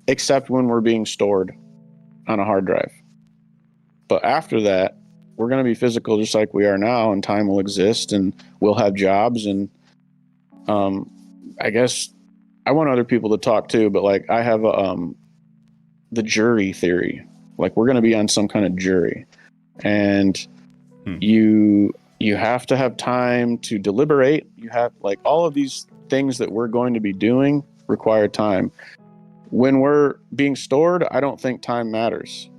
Speaker 3: except when we're being stored on a hard drive. But after that, we're going to be physical just like we are now, and time will exist, and we'll have jobs. And I guess I want other people to talk too, but like I have the jury theory. Like we're going to be on some kind of jury, and you have to have time to deliberate. You have, like, all of these things that we're going to be doing require time. When we're being stored, I don't think time matters,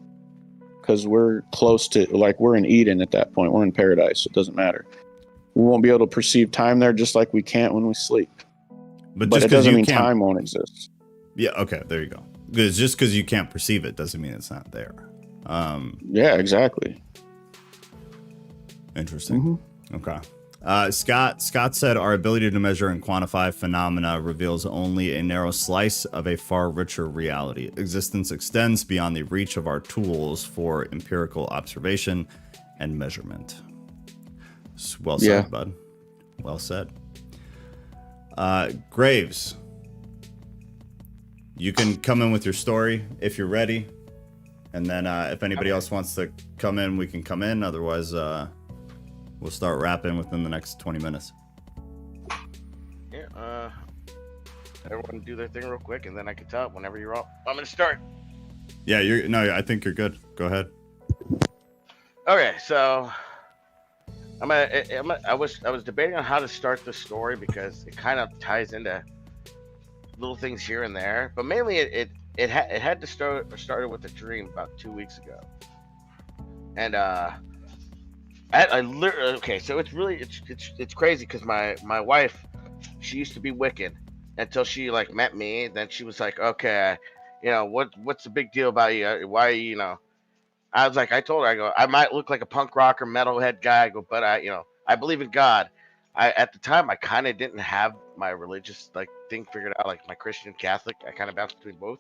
Speaker 3: because we're close to, like, we're in Eden at that point. We're in paradise. It doesn't matter. We won't be able to perceive time there, just like we can't when we sleep. But it doesn't mean time won't exist.
Speaker 1: Yeah. Okay. There you go. Because just because you can't perceive it doesn't mean it's not there.
Speaker 3: Yeah, exactly.
Speaker 1: Interesting. Okay. Scott said our ability to measure and quantify phenomena reveals only a narrow slice of a far richer reality. Existence extends beyond the reach of our tools for empirical observation and measurement. Well said, bud. Well said. Graves, you can come in with your story if you're ready. And then if anybody else wants to come in, we can come in. Otherwise, we'll start wrapping within the next 20 minutes.
Speaker 6: Yeah, everyone do their thing real quick, and then I can tell whenever you're up. I'm going to start.
Speaker 1: Yeah, I think you're good. Go ahead.
Speaker 6: Okay, so I was debating on how to start the story because it kind of ties into little things here and there, but mainly it had to started with a dream about 2 weeks ago, and I literally okay, so it's crazy because my wife, she used to be Wiccan until she like met me. Then she was like, okay, what's the big deal about you? Why I was like, I told her, I go, I might look like a punk rocker, metalhead guy, I go, but I believe in God. At the time, I kind of didn't have my religious like thing figured out, like my Christian Catholic. I kind of bounced between both,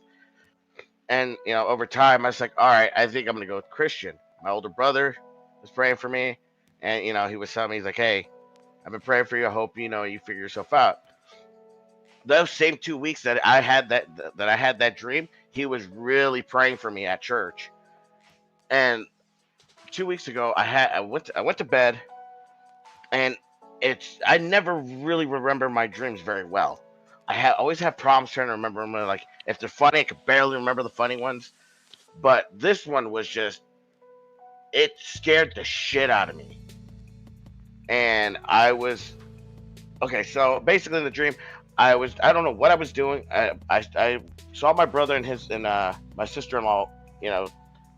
Speaker 6: and over time, I was like, all right, I think I'm gonna go with Christian. My older brother was praying for me, and he was telling me, he's like, hey, I've been praying for you. I hope you figure yourself out. Those same 2 weeks that I had that dream, he was really praying for me at church. And 2 weeks ago, I went to bed, and I never really remember my dreams very well. I always have problems trying to remember them. Like if they're funny, I could barely remember the funny ones. But this one was just, it scared the shit out of me. And I was okay. So basically, in the dream, I don't know what I was doing. I saw my brother and my sister-in-law,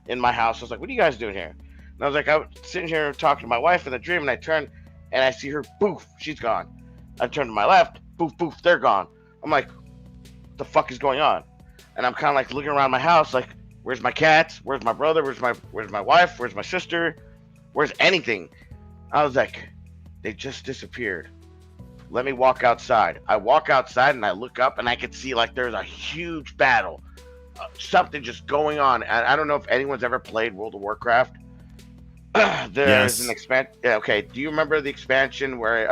Speaker 6: in my house. I was like, "What are you guys doing here?" And I was like, I was sitting here talking to my wife in the dream, and I turned and I see her. Poof, she's gone. I turned to my left. Poof, poof, they're gone. I'm like, what the fuck is going on? And I'm kind of like looking around my house, like, where's my cats? Where's my brother? Where's my wife? Where's my sister? Where's anything? I was like, they just disappeared. Let me walk outside. I walk outside and I look up and I could see like there's a huge battle. Something just going on. I don't know if anyone's ever played World of Warcraft. There's an expansion. Yeah, okay. Do you remember the expansion where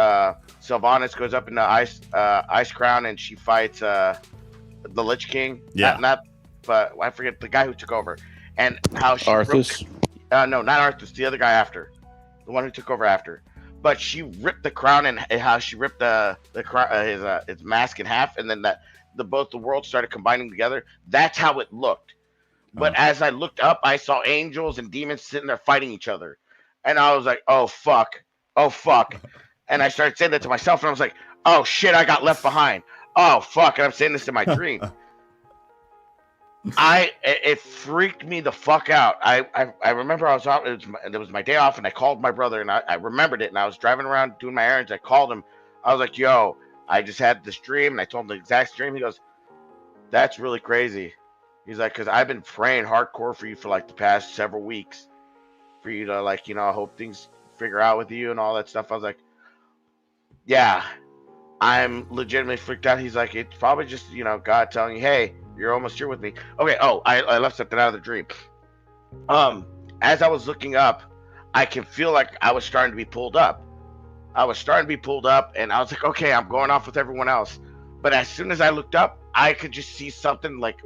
Speaker 6: Sylvanas goes up in the ice crown and she fights the Lich King?
Speaker 1: Yeah.
Speaker 6: But I forget the guy who took over and how she
Speaker 3: Arthas?
Speaker 6: no, not Arthas. The other guy after, the one who took over after. But she ripped the crown and how she ripped his mask in half, and then both the worlds started combining together. That's how it looked. But as I looked up, I saw angels and demons sitting there fighting each other, and I was like, "Oh fuck, oh fuck," and I started saying that to myself, and I was like, "Oh shit, I got left behind. Oh fuck," and I'm saying this in my dream. It freaked me the fuck out. I remember I was out. It was my day off, and I called my brother, and I remembered it. And I was driving around doing my errands. I called him. I was like, "Yo, I just had this dream," and I told him the exact dream. He goes, "That's really crazy." He's like, "Cause I've been praying hardcore for you for like the past several weeks, for you to like, I hope things figure out with you and all that stuff." I was like, "Yeah, I'm legitimately freaked out." He's like, "It's probably just God telling you, hey, you're almost here with me." Okay. Oh, I left something out of the dream. As I was looking up, I can feel like I was starting to be pulled up. I was starting to be pulled up, and I was like, okay, I'm going off with everyone else. But as soon as I looked up, I could just see something like,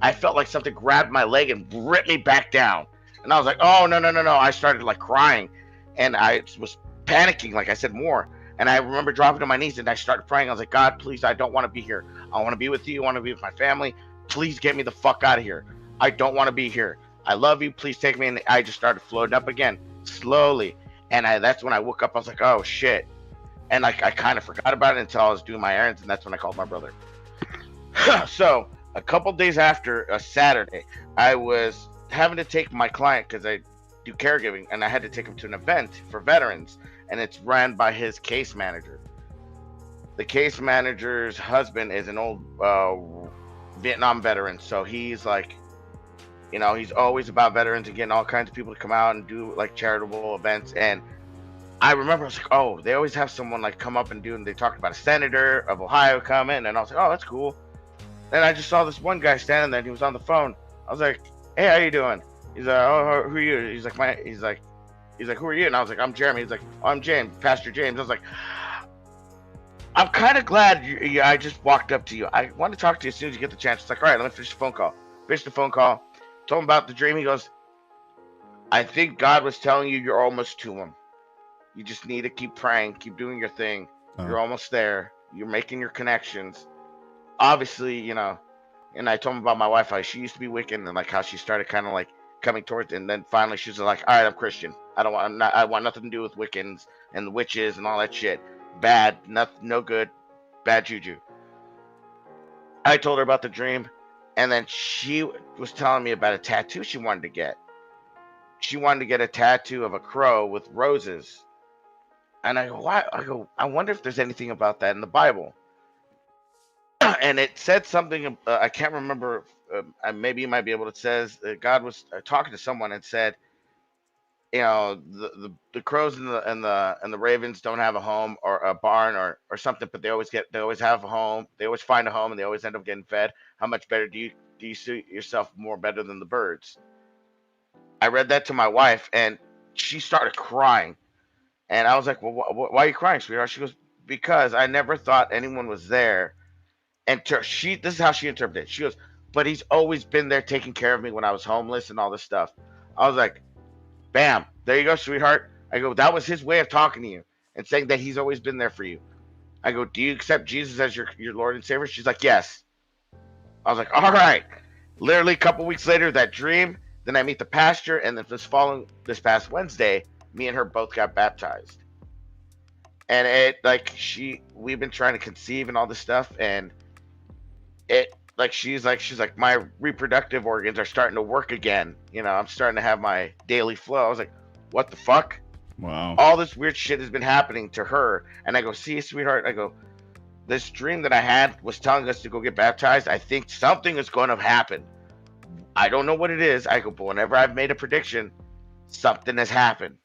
Speaker 6: I felt like something grabbed my leg and ripped me back down. And I was like, oh, no, no, no, no. I started like crying, and I was panicking, like I said, more. And I remember dropping to my knees, and I started praying. I was like, God, please, I don't want to be here. I want to be with you. I want to be with my family. Please get me the fuck out of here. I don't want to be here. I love you. Please take me. And I just started floating up again, slowly. And that's when I woke up. I was like, oh, shit. And I kind of forgot about it until I was doing my errands, and that's when I called my brother. So a couple days after, a Saturday, I was having to take my client, because I do caregiving, and I had to take him to an event for veterans, and it's ran by his case manager. The case manager's husband is an old Vietnam veteran, so he's like, he's always about veterans and getting all kinds of people to come out and do like charitable events. And I remember I was like, oh, they always have someone like come up and do, and they talked about a senator of Ohio coming, and I was like, oh, that's cool. Then I just saw this one guy standing there, and he was on the phone. I was like, hey, how you doing? He's like, oh, who are you? He's like, who are you? And I was like, I'm Jeremy. He's like, oh, I'm James, Pastor James. I was like, I'm kind of glad I just walked up to you. I want to talk to you as soon as you get the chance. It's like, all right, let me finish the phone call. Finish the phone call. Told him about the dream. He goes, I think God was telling you you're almost to him. You just need to keep praying, keep doing your thing. You're almost there. You're making your connections. Obviously, And I told him about my wife, how she used to be Wiccan, and like how she started kind of like coming towards, and then finally she was like, "All right, I'm Christian. I want nothing to do with Wiccans and the witches and all that shit. Bad, no good, bad juju." I told her about the dream, and then she was telling me about a tattoo she wanted to get. She wanted to get a tattoo of a crow with roses, and I go, "Why?" I go, "I wonder if there's anything about that in the Bible." And it said something. I can't remember. Maybe you might be able to. It says God was talking to someone and said, the crows and the ravens don't have a home or a barn or something, but they always have a home. They always find a home and they always end up getting fed. How much better do you see yourself more better than the birds? I read that to my wife and she started crying, and I was like, "Well, why are you crying, sweetheart?" She goes, "Because I never thought anyone was there." And this is how she interpreted it. She goes, "But he's always been there taking care of me when I was homeless and all this stuff." I was like, bam, there you go, sweetheart. I go, that was his way of talking to you and saying that he's always been there for you. I go, do you accept Jesus as your Lord and Savior? She's like, yes. I was like, all right. Literally a couple weeks later, that dream, then I meet the pastor, and then this past Wednesday, me and her both got baptized. And we've been trying to conceive and all this stuff, and she's like, my reproductive organs are starting to work again. I'm starting to have my daily flow. I was like, what the fuck?
Speaker 1: Wow.
Speaker 6: All this weird shit has been happening to her. And I go, see, sweetheart, I go, this dream that I had was telling us to go get baptized. I think something is going to happen. I don't know what it is. I go, but whenever I've made a prediction, something has happened.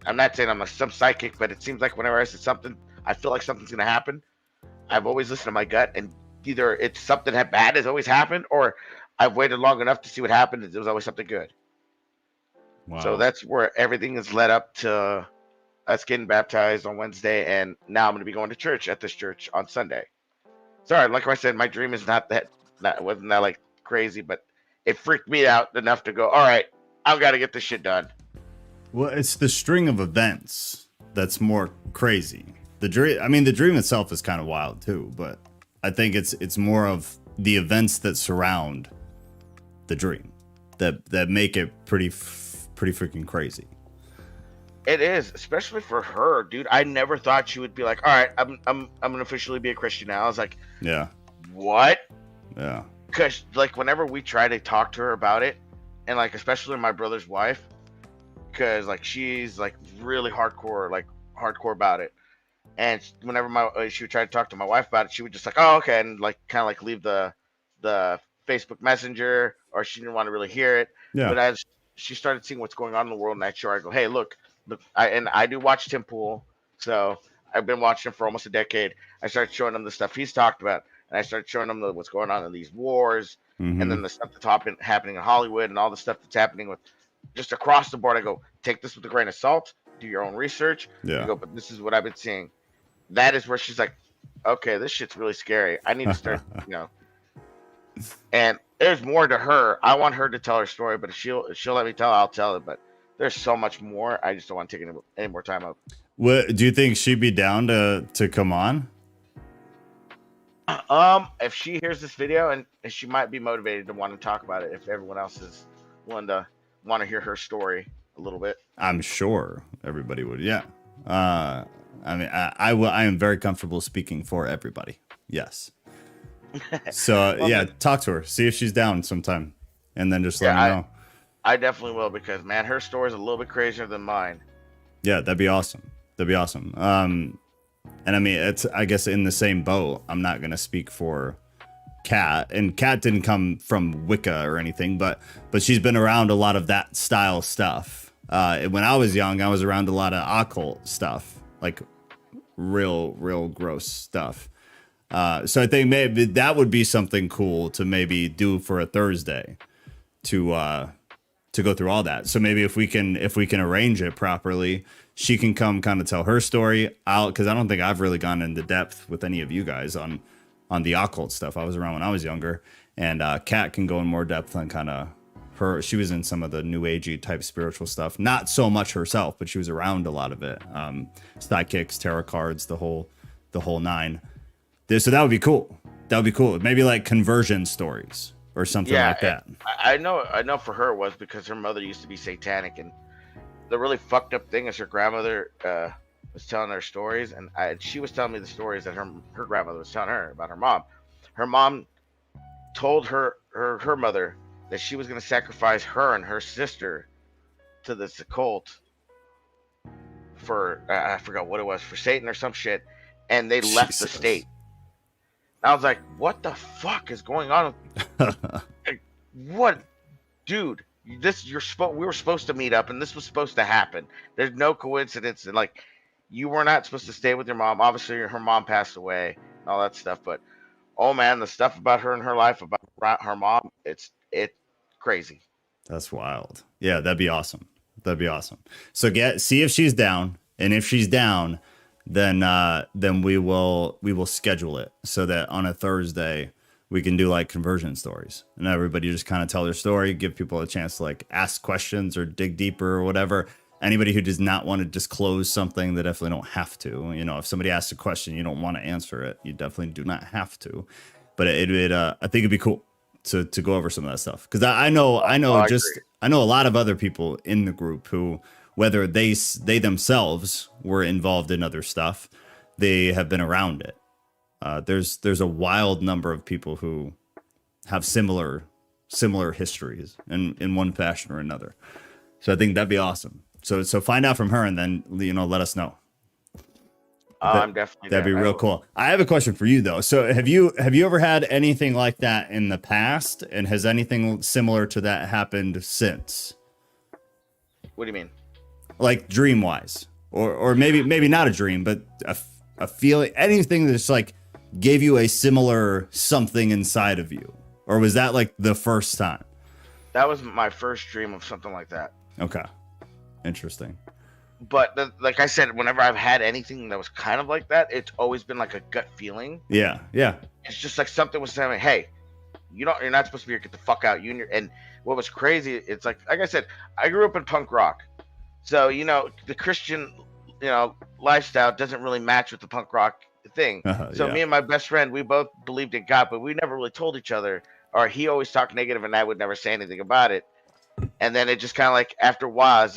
Speaker 6: I'm not saying I'm some psychic, but it seems like whenever I said something, I feel like something's going to happen. I've always listened to my gut, and either it's something bad has always happened, or I've waited long enough to see what happened. It was always something good.
Speaker 1: Wow.
Speaker 6: So that's where everything is led up to us getting baptized on Wednesday, and now I'm going to be going to church at this church on Sunday. Sorry, like I said, my dream is wasn't that like crazy, but it freaked me out enough to go, all right, I've got to get this shit done.
Speaker 1: Well, it's the string of events that's more crazy. The dream itself is kind of wild too, but I think it's more of the events that surround the dream that make it pretty freaking crazy.
Speaker 6: It is, especially for her, dude. I never thought she would be like, all right, I'm gonna officially be a Christian now. I was like,
Speaker 1: yeah,
Speaker 6: what?
Speaker 1: Yeah,
Speaker 6: because like whenever we try to talk to her about it, and like especially my brother's wife, because like she's like really hardcore about it. And whenever she would try to talk to my wife about it, she would just like, oh, okay, and like kind of like leave the Facebook Messenger, or she didn't want to really hear it.
Speaker 1: yeah.
Speaker 6: But as she started seeing what's going on in the world, and I show her, I go, hey, look, I do watch Tim Pool, so I've been watching him for almost a decade. I started showing him the stuff he's talked about, and I started showing him what's going on in these wars, and then the stuff that's happening in Hollywood, and all the stuff that's happening with just across the board. I go, take this with a grain of salt, do your own research.
Speaker 1: Yeah.
Speaker 6: I go, but this is what I've been seeing. That is where she's like, okay, this shit's really scary. I need to start, And there's more to her. I want her to tell her story, but if she'll let me tell, I'll tell it. But there's so much more. I just don't want to take any more time up.
Speaker 1: What do you think she'd be down to come on?
Speaker 6: If she hears this video, and she might be motivated to want to talk about it, if everyone else is willing to want to hear her story a little bit.
Speaker 1: I'm sure everybody would. Yeah. I mean, I am very comfortable speaking for everybody. Yes. So
Speaker 6: Well,
Speaker 1: yeah, talk to her, see if she's down sometime, and then just let me know.
Speaker 6: I definitely will, because man, her story is a little bit crazier than mine.
Speaker 1: Yeah, that'd be awesome. And I mean, it's, I guess, in the same boat. I'm not gonna speak for Kat, and Kat didn't come from Wicca or anything, but she's been around a lot of that style stuff. When I was young, I was around a lot of occult stuff, like real gross stuff. So I think maybe that would be something cool to maybe do for a Thursday to go through all that. So maybe if we can arrange it properly, she can come kind of tell her story. Because I don't think I've really gone into depth with any of you guys on the occult stuff. I was around when I was younger, and Kat can go in more depth on kind of her. She was in some of the new agey type spiritual stuff, not so much herself, but she was around a lot of it. Sidekicks, tarot cards, the whole nine. So that would be cool. That would be cool. Maybe like conversion stories or something like that.
Speaker 6: I know for her it was because her mother used to be satanic, and the really fucked up thing is her grandmother was telling her stories, and she was telling me the stories that her grandmother was telling her about her mom. Her mom told her mother that she was going to sacrifice her and her sister to this occult for I forgot what it was, for Satan or some shit, and they left the state. I was like, what the fuck is going on? Like, what, dude? We were supposed to meet up, and this was supposed to happen. There's no coincidence, and like, you were not supposed to stay with your mom. Obviously, her mom passed away and all that stuff. But oh man, the stuff about her and her life, about her mom, it's crazy.
Speaker 1: That's wild. Yeah, that'd be awesome. That'd be awesome. So see if she's down, and if she's down, then we will schedule it so that on a Thursday we can do like conversion stories, and everybody just kind of tell their story, give people a chance to like ask questions or dig deeper or whatever. Anybody who does not want to disclose something, they definitely don't have to. You know, if somebody asks a question, you don't want to answer it, you definitely do not have to. But I think it'd be cool to go over some of that stuff, because I know a lot of other people in the group who, whether they themselves were involved in other stuff, they have been around it. There's a wild number of people who have similar histories in one fashion or another. So I think that'd be awesome. So find out from her, and then let us know.
Speaker 6: I'm definitely
Speaker 1: that'd be real cool. I have a question for you though. So have you ever had anything like that in the past, and has anything similar to that happened since?
Speaker 6: What do you mean?
Speaker 1: Like dream wise, or maybe not a dream, but a feeling, anything that's like gave you a similar something inside of you, or was that like the first time?
Speaker 6: That was my first dream of something like that.
Speaker 1: Okay, interesting.
Speaker 6: But like I said, whenever I've had anything that was kind of like that, it's always been like a gut feeling.
Speaker 1: Yeah.
Speaker 6: It's just like something was saying, "Hey, you're not supposed to be here. Get the fuck out." And what was crazy, it's like I said, I grew up in punk rock, so the Christian lifestyle doesn't really match with the punk rock thing. So me and my best friend, we both believed in God, but we never really told each other. Or he always talked negative, and I would never say anything about it. And then it just kind of like after a while,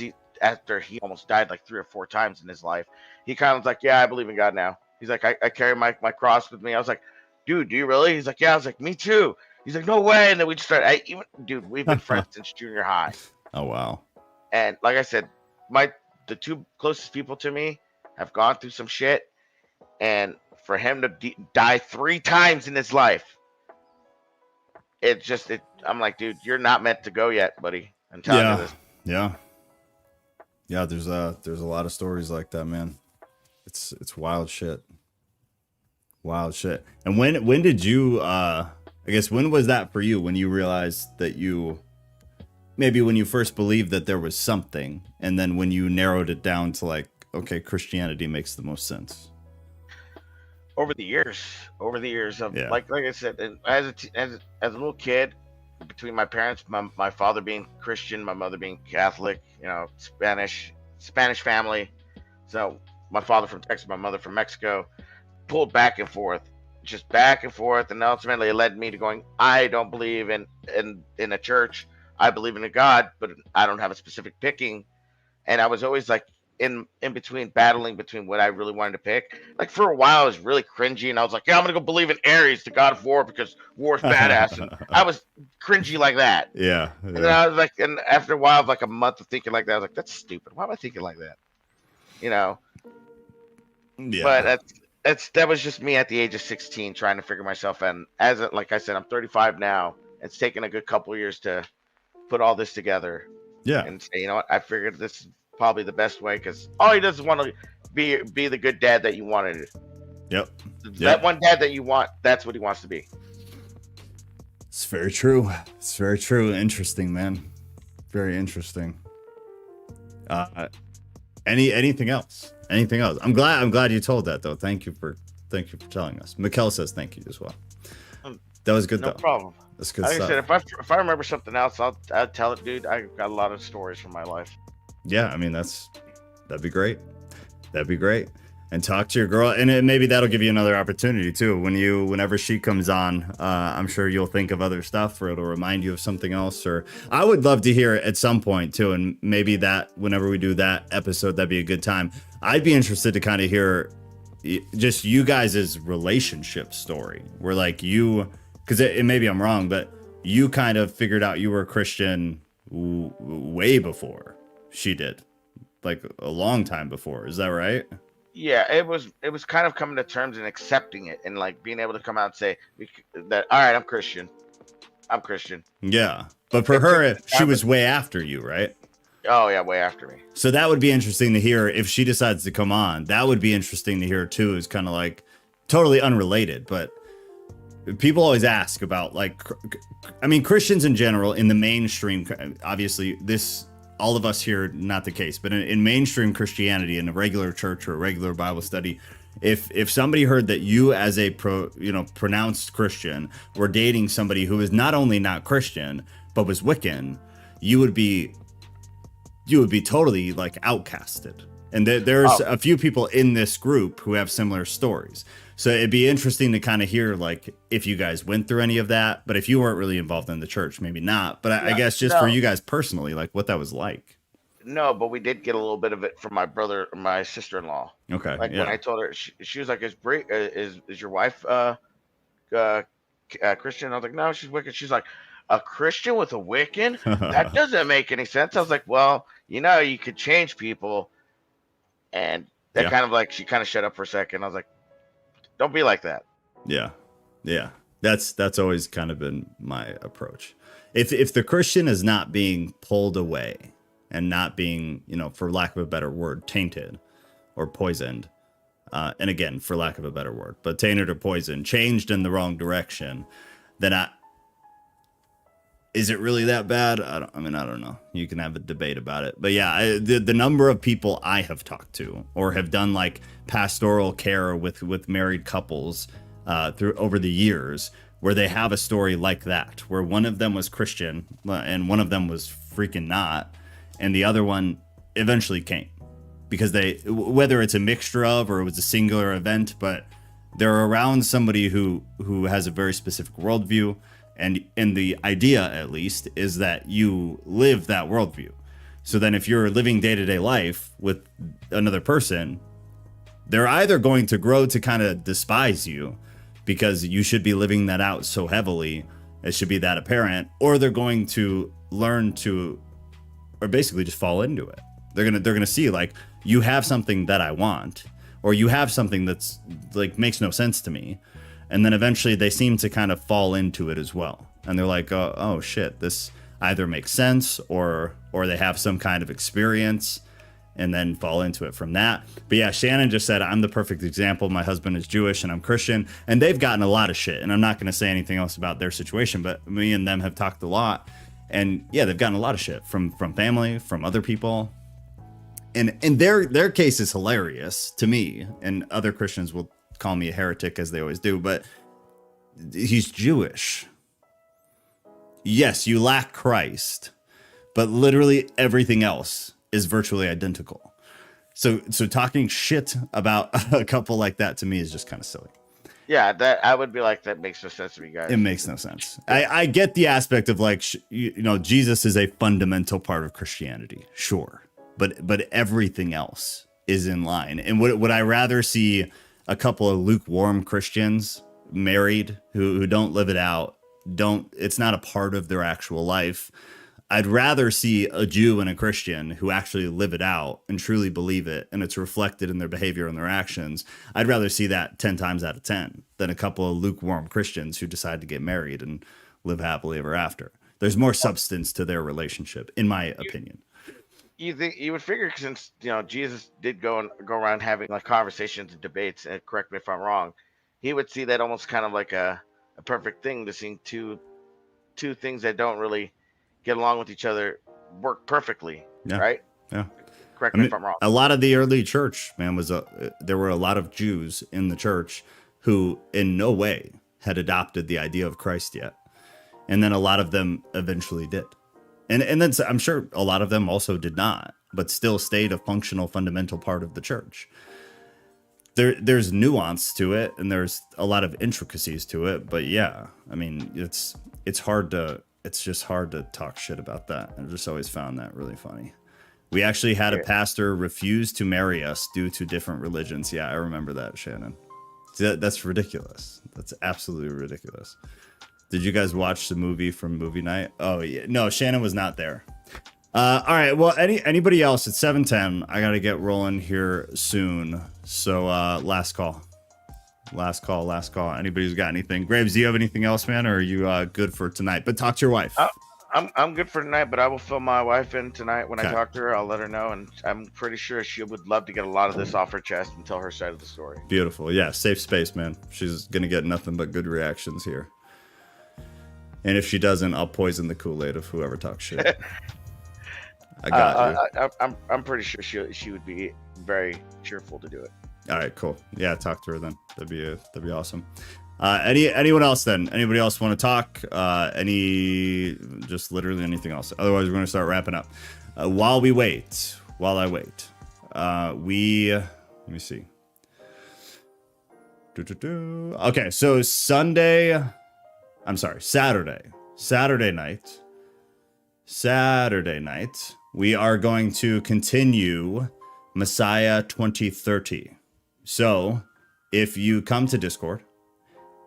Speaker 6: after he almost died like 3 or 4 times in his life, he kind of was like, "Yeah, I believe in God now." He's like, I carry my cross with me. I was like, "Dude, do you really?" He's like, "Yeah." I was like, "Me too." He's like, "No way." And then we just started. Dude, we've been friends since junior high.
Speaker 1: Oh wow.
Speaker 6: And like I said, the 2 closest people to me have gone through some shit, and for him to die 3 times in his life, I'm like, dude, you're not meant to go yet, buddy. I'm telling you this.
Speaker 1: Yeah, there's a lot of stories like that, man. It's wild shit. Wild shit. And when did you I guess when was that for you, when you realized that maybe when you first believed that there was something, and then when you narrowed it down to like, okay, Christianity makes the most sense?
Speaker 6: Over the years of like I said, and as a little kid, between my parents, my father being Christian, my mother being Catholic, Spanish family. So my father from Texas, my mother from Mexico, pulled back and forth, and ultimately it led me to going, I don't believe in a church. I believe in a God, but I don't have a specific picking. And I was always like in between, battling between what I really wanted to pick. Like for a while I was really cringy, and I was like, yeah, I'm gonna go believe in Ares, the god of war, because war's badass. And I was cringy like that.
Speaker 1: Yeah.
Speaker 6: And then I was like, and after a while of like a month of thinking like that, I was like, that's stupid. Why am I thinking like that?
Speaker 1: Yeah.
Speaker 6: But that was just me at the age of 16 trying to figure myself out. And like I said, I'm 35 now. It's taken a good couple of years to put all this together.
Speaker 1: Yeah.
Speaker 6: And say, you know what? I figured this is probably the best way, because all he does is want to be the good dad that you wanted.
Speaker 1: Yep.
Speaker 6: That one dad that you want, that's what he wants to be.
Speaker 1: It's very true. It's very true. Interesting, man. Very interesting. Anything else? Anything else? I'm glad you told that though. Thank you for telling us. Mikkel says thank you as well. That was good though.
Speaker 6: No problem.
Speaker 1: That's good
Speaker 6: like
Speaker 1: stuff.
Speaker 6: I said, if I remember something else, I'll tell it, dude. I got a lot of stories from my life.
Speaker 1: Yeah, I mean that'd be great. That'd be great. and talk to your girl, and maybe that'll give you another opportunity too. Whenever she comes on, I'm sure you'll think of other stuff, or it'll remind you of something else. Or I would love to hear it at some point too, and maybe that whenever we do that episode, that'd be a good time. I'd be interested to kind of hear just you guys' relationship story, where like you, because maybe I'm wrong, but you kind of figured out you were a Christian way before she did, like a long time before. Is that right?
Speaker 6: Yeah, it was kind of coming to terms and accepting it, and like being able to come out and say that, all right, I'm Christian.
Speaker 1: Yeah, but for her, she was way after you, right?
Speaker 6: Oh yeah, way after me.
Speaker 1: So that would be interesting to hear if she decides to come on. That would be interesting to hear too. Is kind of like totally unrelated, but people always ask about like, I mean, Christians in general in the mainstream. Obviously, all of us here, not the case, but in mainstream Christianity, in a regular church or a regular Bible study, if somebody heard that you as a pronounced Christian were dating somebody who was not only not Christian but was Wiccan, you would be totally like outcasted. And there's a few people in this group who have similar stories. So it'd be interesting to kind of hear like if you guys went through any of that, but if you weren't really involved in the church, maybe not. But I guess just for you guys personally, like what that was like.
Speaker 6: No, but we did get a little bit of it from my sister-in-law.
Speaker 1: Okay.
Speaker 6: Like when I told her, she was like, "Is your wife Christian?" I was like, "No, she's Wiccan." She's like, "A Christian with a Wiccan? That doesn't make any sense." I was like, "Well, you could change people," and that kind of like she kind of shut up for a second. I was like, "Don't be like that."
Speaker 1: Yeah. That's always kind of been my approach. If the Christian is not being pulled away and not being, for lack of a better word, tainted or poisoned, and again, for lack of a better word, but tainted or poisoned, changed in the wrong direction, then is it really that bad? I don't know. You can have a debate about it. But yeah, the number of people I have talked to or have done like pastoral care with married couples over the years where they have a story like that, where one of them was Christian and one of them was freaking not, and the other one eventually came because whether it's a mixture of or it was a singular event, but they're around somebody who has a very specific worldview. And the idea, at least, is that you live that worldview. So then if you're living day-to-day life with another person, they're either going to grow to kind of despise you because you should be living that out so heavily, it should be that apparent, or they're going to learn to, or basically just fall into it. They're gonna see like, you have something that I want, or you have something that's like makes no sense to me. And then eventually they seem to kind of fall into it as well. And they're like, oh shit, this either makes sense or they have some kind of experience and then fall into it from that. But yeah, Shannon just said, I'm the perfect example. My husband is Jewish and I'm Christian. And they've gotten a lot of shit. And I'm not going to say anything else about their situation, but me and them have talked a lot. And yeah, they've gotten a lot of shit from family, from other people. And their case is hilarious to me. And other Christians will call me a heretic as they always do, but he's Jewish. Yes, you lack Christ, but literally everything else is virtually identical. So talking shit about a couple like that to me is just kind of silly.
Speaker 6: Yeah, that I would be like, that makes no sense to me, guys.
Speaker 1: It makes no sense. I get the aspect of like, Jesus is a fundamental part of Christianity, sure, but everything else is in line. And would I rather see a couple of lukewarm Christians married who don't live it out, it's not a part of their actual life? I'd rather see a Jew and a Christian who actually live it out and truly believe it, and it's reflected in their behavior and their actions. I'd rather see that 10 times out of 10 than a couple of lukewarm Christians who decide to get married and live happily ever after. There's more substance to their relationship, in my opinion.
Speaker 6: You would figure, since Jesus did go around having like conversations and debates, and correct me if I'm wrong, he would see that almost kind of like a perfect thing, to seeing two things that don't really get along with each other work perfectly, right?
Speaker 1: Yeah.
Speaker 6: Correct me if I'm wrong.
Speaker 1: A lot of the early church, man, there were a lot of Jews in the church who in no way had adopted the idea of Christ yet. And then a lot of them eventually did. And then I'm sure a lot of them also did not, but still stayed a functional, fundamental part of the church. there's nuance to it, and there's a lot of intricacies to it. But yeah, I mean, it's just hard to talk shit about that. I've just always found that really funny. We actually had a pastor refuse to marry us due to different religions. Yeah, I remember that, Shannon. That's ridiculous. That's absolutely ridiculous. Did you guys watch the movie from movie night? Oh yeah, no, Shannon was not there. All right, well, anybody else? It's 7:10. I gotta get rolling here soon. So last call. Anybody who's got anything? Graves, do you have anything else, man, or are you good for tonight? But talk to your wife.
Speaker 6: I'm good for tonight, but I will fill my wife in tonight when I talk to her. I'll let her know, and I'm pretty sure she would love to get a lot of this off her chest and tell her side of the story.
Speaker 1: Beautiful. Yeah, safe space, man. She's gonna get nothing but good reactions here. And if she doesn't, I'll poison the Kool-Aid of whoever talks shit. I got you.
Speaker 6: I'm pretty sure she would be very cheerful to do it.
Speaker 1: All right, cool. Yeah, talk to her then. That'd be awesome. Anyone else then? Anybody else want to talk? Just literally anything else. Otherwise, we're going to start wrapping up. While I wait, let me see. Okay, so Saturday night, we are going to continue Messiah 2030. So if you come to Discord,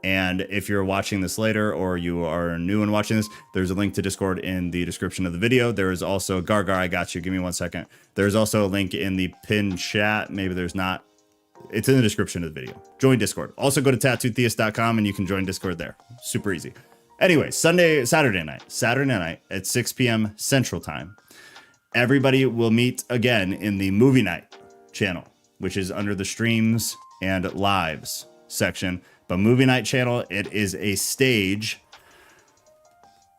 Speaker 1: and if you're watching this later or you are new and watching this, there's a link to Discord in the description of the video. There is also Gargar, I got you. Give me 1 second. There's also a link in the pinned chat. Maybe there's not. It's in the description of the video. Join Discord. Also go to tattootheist.com and you can join Discord there. Super easy. Anyway, Saturday night at 6 p.m. Central Time. Everybody will meet again in the movie night channel, which is under the streams and lives section. But movie night channel, it is a stage,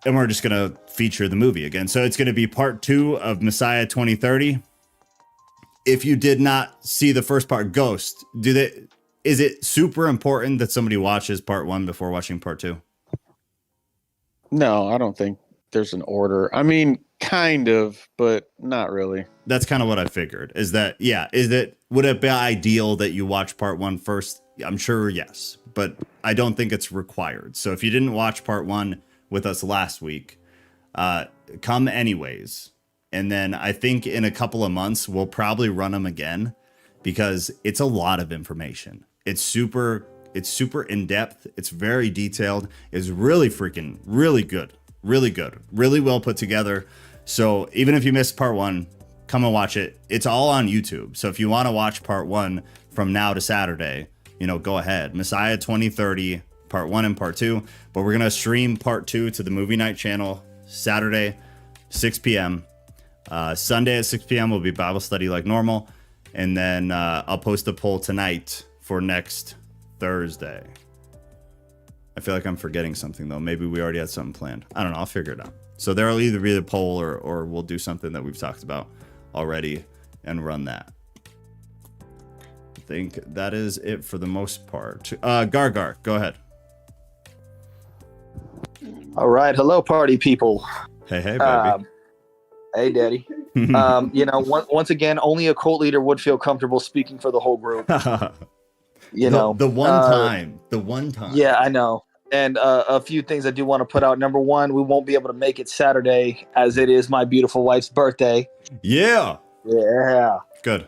Speaker 1: and we're just gonna feature the movie again. So it's gonna be part 2 of Messiah 2030. If you did not see the first part, Ghost, is it super important that somebody watches part 1 before watching part 2?
Speaker 3: No, I don't think there's an order. I mean, kind of, but not really.
Speaker 1: That's kind of what I figured. Would it be ideal that you watch part 1 first? I'm sure yes, but I don't think it's required. So if you didn't watch part 1 with us last week, come anyways. And then I think in a couple of months, we'll probably run them again because it's a lot of information. It's super in depth. It's very detailed. It's really good. Really well put together. So even if you missed part 1, come and watch it. It's all on YouTube. So if you want to watch part 1 from now to Saturday, go ahead. Messiah 2030, part 1 and part 2. But we're going to stream part 2 to the movie night channel Saturday, 6 p.m. Sunday at 6 p.m. will be Bible study like normal. And then I'll post a poll tonight for next Thursday. I feel like I'm forgetting something, though. Maybe we already had something planned. I don't know. I'll figure it out. So there'll either be a poll or we'll do something that we've talked about already and run that. I think that is it for the most part. Gargar, go ahead.
Speaker 7: All right. Hello, party people.
Speaker 1: Hey, baby.
Speaker 7: Hey, Daddy. Once again, only a cult leader would feel comfortable speaking for the whole group. The one time. Yeah, I know. And a few things I do want to put out. Number one, we won't be able to make it Saturday as it is my beautiful wife's birthday.
Speaker 1: Yeah. Good.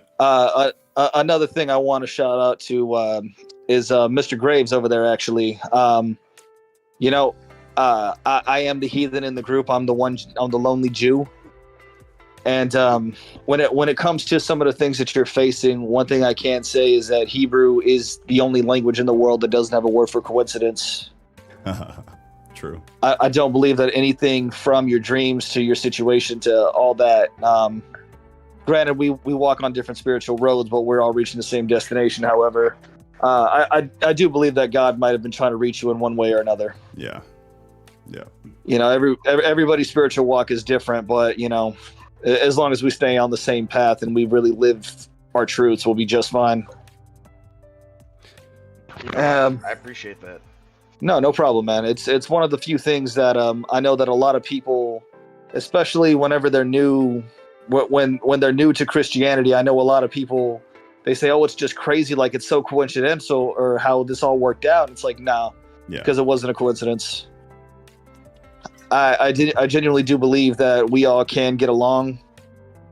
Speaker 7: Another thing I want to shout out to is Mr. Graves over there, actually. I am the heathen in the group. I'm the lonely Jew. And when it comes to some of the things that you're facing, one thing I can say is that Hebrew is the only language in the world that doesn't have a word for coincidence.
Speaker 1: True.
Speaker 7: I don't believe that anything from your dreams to your situation to all that. Granted, we walk on different spiritual roads, but we're all reaching the same destination. However, I do believe that God might have been trying to reach you in one way or another.
Speaker 1: Yeah.
Speaker 7: Everybody's spiritual walk is different, but as long as we stay on the same path and we really live our truths, we'll be just fine.
Speaker 6: I appreciate that.
Speaker 7: No problem, man. It's one of the few things that I know that a lot of people, especially whenever they're new, when they're new to Christianity, I know a lot of people they say, "Oh, it's just crazy, like it's so coincidental, or how this all worked out." It's like, no, because it wasn't a coincidence. I genuinely do believe that we all can get along,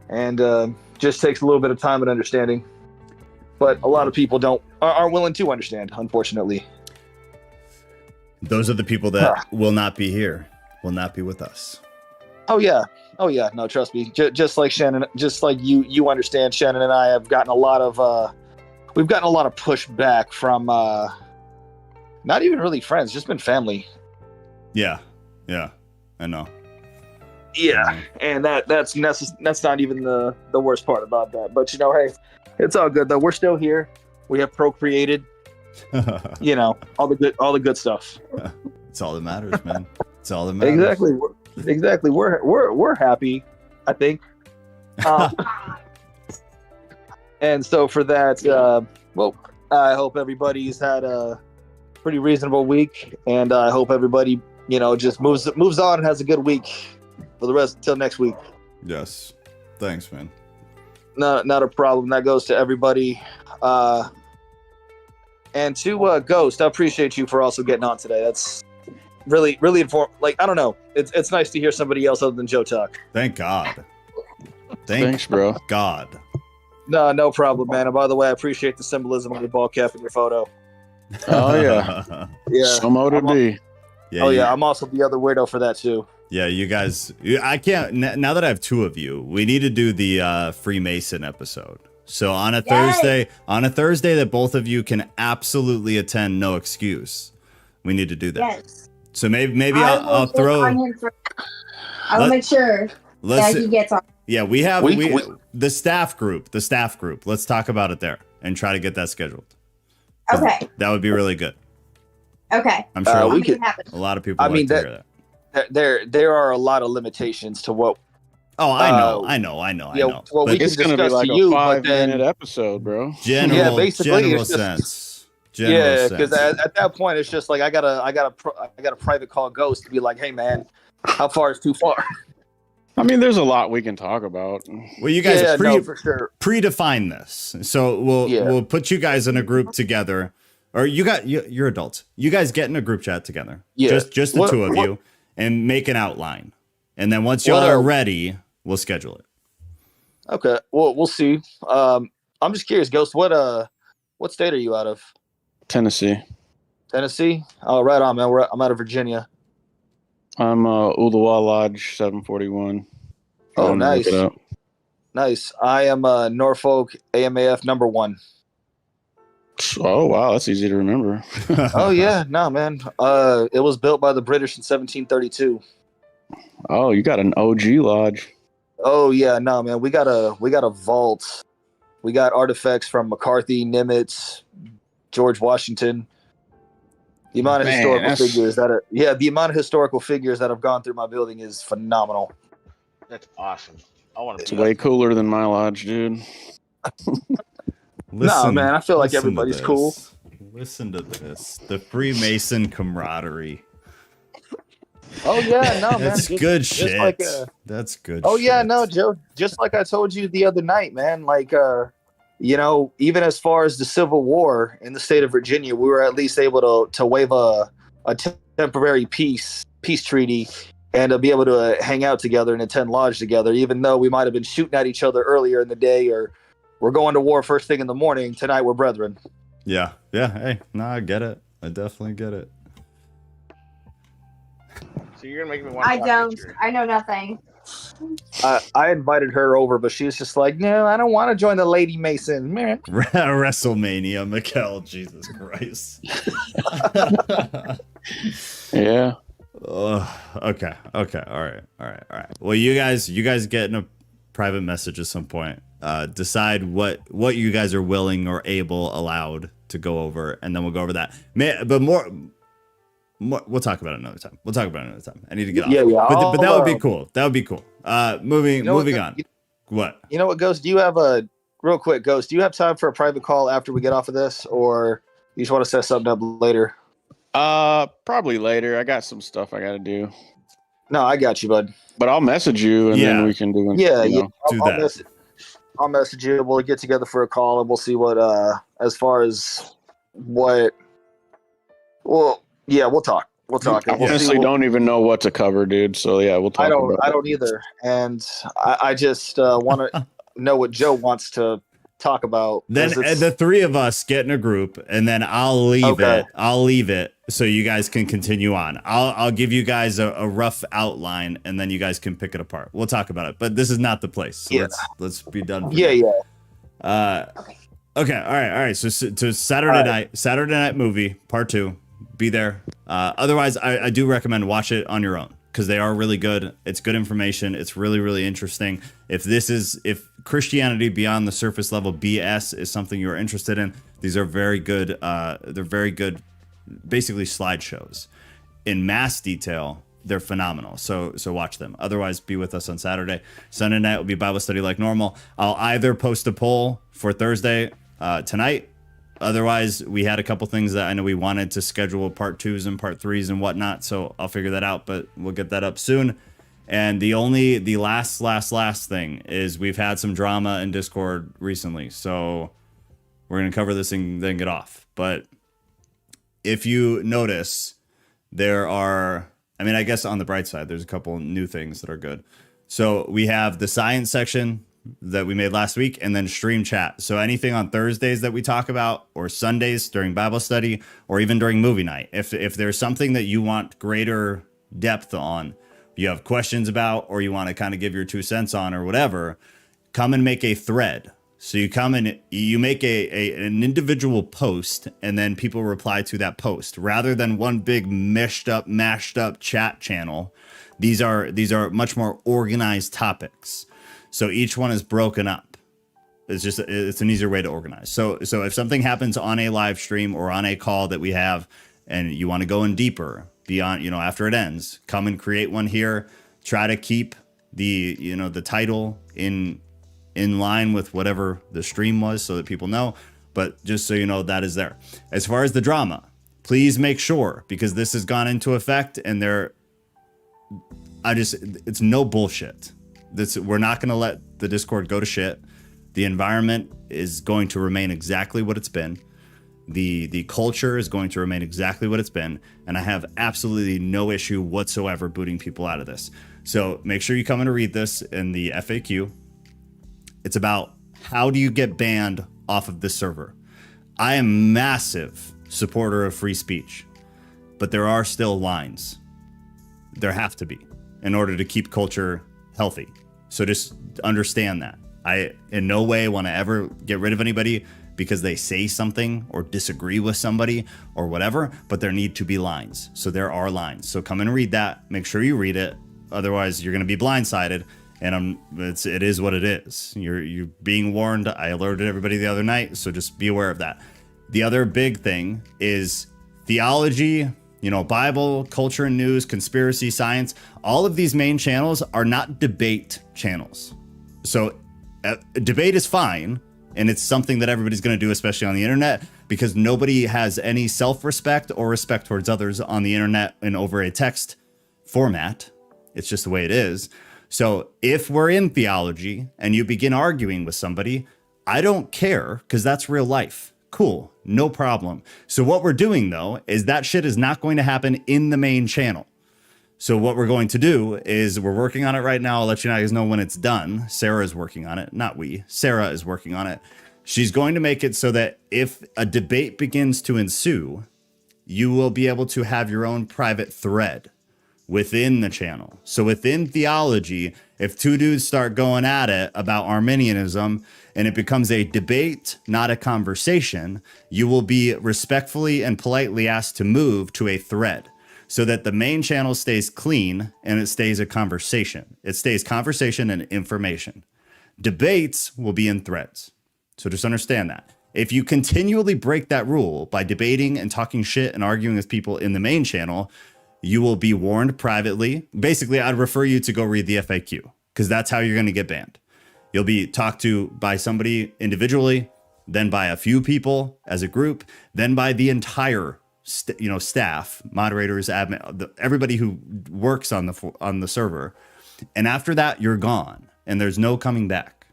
Speaker 7: and just takes a little bit of time and understanding. But a lot of people aren't willing to understand, unfortunately.
Speaker 1: Those are the people that will not be here, will not be with us.
Speaker 7: Oh yeah. No, trust me. Just like Shannon, just like you understand, Shannon and I have gotten a lot of pushback from not even really friends, just been family.
Speaker 1: Yeah, I know.
Speaker 7: Yeah, and that's not even the worst part about that. But hey, it's all good though. We're still here. We have procreated. All the good stuff.
Speaker 1: It's all that matters, man. It's all that matters.
Speaker 7: Exactly. We're happy, I think. And so for that, I hope everybody's had a pretty reasonable week, and I hope everybody, just moves on and has a good week for the rest till next week.
Speaker 1: Yes. Thanks, man.
Speaker 7: Not a problem. That goes to everybody. And to Ghost, I appreciate you for also getting on today. That's really informed. Like, I don't know. It's nice to hear somebody else other than Joe talk.
Speaker 1: Thank God.
Speaker 3: Thanks, bro.
Speaker 1: God.
Speaker 7: No problem, man. And by the way, I appreciate the symbolism of the ball cap in your photo.
Speaker 3: Oh yeah.
Speaker 7: Yeah.
Speaker 3: So mo to be.
Speaker 1: Yeah,
Speaker 7: I'm also the other weirdo for that too.
Speaker 1: Yeah, you guys. I can't. Now that I have two of you, we need to do the Freemason episode. So on a Thursday that both of you can absolutely attend, no excuse. We need to do that. Yes. So maybe I'll throw.
Speaker 8: I'll make sure that he gets on.
Speaker 1: Yeah, we the staff group. Let's talk about it there and try to get that scheduled.
Speaker 8: Okay.
Speaker 1: That would be really good.
Speaker 8: Okay.
Speaker 1: I'm sure
Speaker 8: we could.
Speaker 1: A lot of people like to hear that.
Speaker 7: There are a lot of limitations to what.
Speaker 1: Oh, I know.
Speaker 7: Well,
Speaker 3: but it's going to be like a 5-minute episode, bro.
Speaker 1: General sense.
Speaker 7: Because at that point, it's just like I got a private call Ghost to be like, hey man, how far is too far?
Speaker 3: I mean, there's a lot we can talk about.
Speaker 1: Well, you guys
Speaker 7: for sure.
Speaker 1: Predefine this, so we'll put you guys in a group together, or you're adults. You guys get in a group chat together, just the two of you, and make an outline, and then once y'all are ready, we'll schedule it.
Speaker 7: Okay, well we'll see. I'm just curious, Ghost. What state are you out of?
Speaker 3: Tennessee.
Speaker 7: Oh, right on, man. I'm out of Virginia.
Speaker 3: I'm Ulawa Lodge 741.
Speaker 7: Oh, nice. Nice. I am Norfolk AMAF number 1.
Speaker 3: Oh, wow. That's easy to remember.
Speaker 7: Oh, yeah. No, man. It was built by the British in 1732.
Speaker 3: Oh, you got an OG lodge.
Speaker 7: Oh, yeah. No, man. We got a vault. We got artifacts from McCarthy, Nimitz, George Washington. The amount of historical figures that have gone through my building is phenomenal.
Speaker 6: That's awesome. I want to.
Speaker 3: It's way cooler than my lodge, dude.
Speaker 7: No, man, I feel like everybody's cool.
Speaker 1: Listen to this. The Freemason camaraderie.
Speaker 7: Oh yeah, no, man.
Speaker 1: That's good shit. That's good.
Speaker 7: Oh yeah, no, Joe. Just like I told you the other night, man. Like, even as far as the Civil War in the state of Virginia, we were at least able to waive a temporary peace treaty and to be able to hang out together and attend lodge together, even though we might have been shooting at each other earlier in the day, or we're going to war first thing in the morning. Tonight we're brethren.
Speaker 1: Yeah. Hey, no, I get it. I definitely get it.
Speaker 6: So you're gonna make me want.
Speaker 8: I don't. I know nothing.
Speaker 7: I invited her over, but she was just like, "No, I don't want to join the Lady Mason."
Speaker 1: WrestleMania, Mikkel, Jesus Christ.
Speaker 3: Yeah.
Speaker 1: Okay. All right. Well, you guys get in a private message at some point. Decide what you guys are willing or allowed to go over, and then we'll go over that. But more, we'll talk about it another time. I need to get off.
Speaker 7: Yeah.
Speaker 1: But that would be cool. Moving on. What?
Speaker 7: You know what, Ghost? Do you have real quick, Ghost? Do you have time for a private call after we get off of this, or you just want to set something up later?
Speaker 3: Probably later. I got some stuff I got to do.
Speaker 7: No, I got you, bud.
Speaker 3: But I'll message you, and then we can do it.
Speaker 7: Yeah.
Speaker 1: Do that.
Speaker 7: I'll message you. We'll get together for a call and we'll see what as far as what. Well, yeah, we'll talk. We'll talk.
Speaker 3: I
Speaker 7: And we'll
Speaker 3: honestly don't even know what to cover, dude. So yeah, we'll talk.
Speaker 7: I
Speaker 3: about
Speaker 7: don't either. And I just want to know what Joe wants to talk about.
Speaker 1: Then the three of us get in a group, and then I'll leave it. I'll leave it so you guys can continue on. I'll give you guys a rough outline, and then you guys can pick it apart. We'll talk about it, but this is not the place. So let's be done.
Speaker 7: Yeah.
Speaker 1: Okay. All right. So to Saturday night movie part 2. Be there. Otherwise, I do recommend watch it on your own because they are really good. It's good information. It's really, really interesting. If Christianity beyond the surface level BS is something you're interested in, these are very good. They're very good, basically slideshows. In mass detail, they're phenomenal. So watch them. Otherwise, be with us on Saturday. Sunday night will be Bible study like normal. I'll either post a poll for Thursday tonight. Otherwise, we had a couple things that I know we wanted to schedule part 2s and part 3s and whatnot. So I'll figure that out, but we'll get that up soon. And the last thing is we've had some drama in Discord recently. So we're going to cover this and then get off. But if you notice, there are, I guess on the bright side, there's a couple new things that are good. So we have the science section that we made last week, and then stream chat. So anything on Thursdays that we talk about, or Sundays during Bible study, or even during movie night, if there's something that you want greater depth on, you have questions about, or you want to kind of give your 2 cents on, or whatever, come and make a thread. So you come and you make an individual post, and then people reply to that post rather than one big mashed up chat channel. These are much more organized topics. So each one is broken up. It's an easier way to organize. So if something happens on a live stream or on a call that we have, and you want to go in deeper beyond, after it ends, come and create one here. Try to keep the title in line with whatever the stream was so that people know. But just so you know, that is there. As far as the drama, please make sure, because this has gone into effect and it's no bullshit. We're not going to let the Discord go to shit. The environment is going to remain exactly what it's been. The culture is going to remain exactly what it's been. And I have absolutely no issue whatsoever booting people out of this. So make sure you come in to read this in the FAQ. It's about how do you get banned off of this server. I am a massive supporter of free speech, but there are still lines. There have to be in order to keep culture healthy. So just understand that. I in no way want to ever get rid of anybody because they say something or disagree with somebody or whatever, but there need to be lines. So there are lines. So come and read that. Make sure you read it. Otherwise, you're going to be blindsided. And it is what it is. You're being warned. I alerted everybody the other night, so just be aware of that. The other big thing is theology, Bible, culture and news, conspiracy, science. All of these main channels are not debate channels. So debate is fine, and it's something that everybody's going to do, especially on the internet, because nobody has any self-respect or respect towards others on the internet and over a text format. It's just the way it is. So if we're in theology and you begin arguing with somebody, I don't care, because that's real life. Cool, no problem. So what we're doing, though, is that shit is not going to happen in the main channel. So what we're going to do is we're working on it right now. I'll let you guys know when it's done. Sarah is working on it. Not we. Sarah is working on it. She's going to make it so that if a debate begins to ensue, you will be able to have your own private thread within the channel. So within theology, if 2 dudes start going at it about Arminianism and it becomes a debate, not a conversation, you will be respectfully and politely asked to move to a thread so that the main channel stays clean and it stays a conversation. It stays conversation and information. Debates will be in threads. So just understand that. If you continually break that rule by debating and talking shit and arguing with people in the main channel, you will be warned privately. Basically, I'd refer you to go read the FAQ, because that's how you're going to get banned. You'll be talked to by somebody individually, then by a few people as a group, then by the entire staff, moderators, admin, everybody who works on the server. And after that, you're gone, and there's no coming back.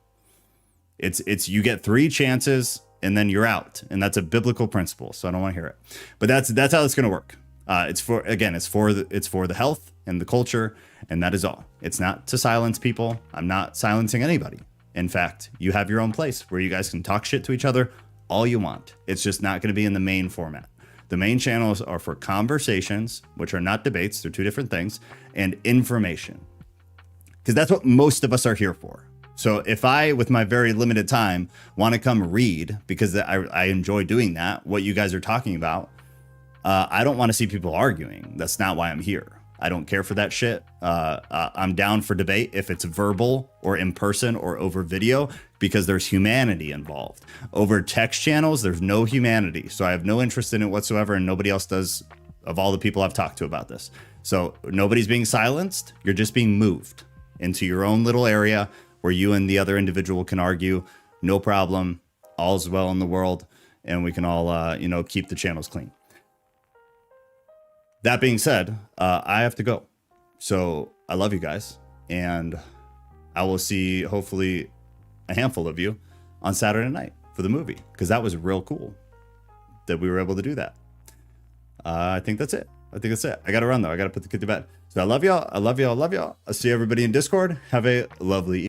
Speaker 1: It's you get 3 chances and then you're out, and that's a biblical principle. So I don't want to hear it, but that's how it's going to work. It's for the health and the culture, and that is all. It's not to silence people. I'm not silencing anybody. In fact, you have your own place where you guys can talk shit to each other all you want. It's just not going to be in the main format. The main channels are for conversations, which are not debates. They're 2 different things, and information, because that's what most of us are here for. So if I, with my very limited time, want to come read, because I enjoy doing that, what you guys are talking about, I don't want to see people arguing. That's not why I'm here. I don't care for that shit. I'm down for debate if it's verbal or in person or over video, because there's humanity involved. Over text channels, there's no humanity. So I have no interest in it whatsoever, and nobody else does, of all the people I've talked to about this. So nobody's being silenced. You're just being moved into your own little area where you and the other individual can argue. No problem. All's well in the world, and we can all, keep the channels clean. That being said, I have to go. So I love you guys, and I will see hopefully a handful of you on Saturday night for the movie, because that was real cool that we were able to do that. I think that's it. I got to run though. I got to put the kid to bed. So I love y'all. I'll see everybody in Discord. Have a lovely evening.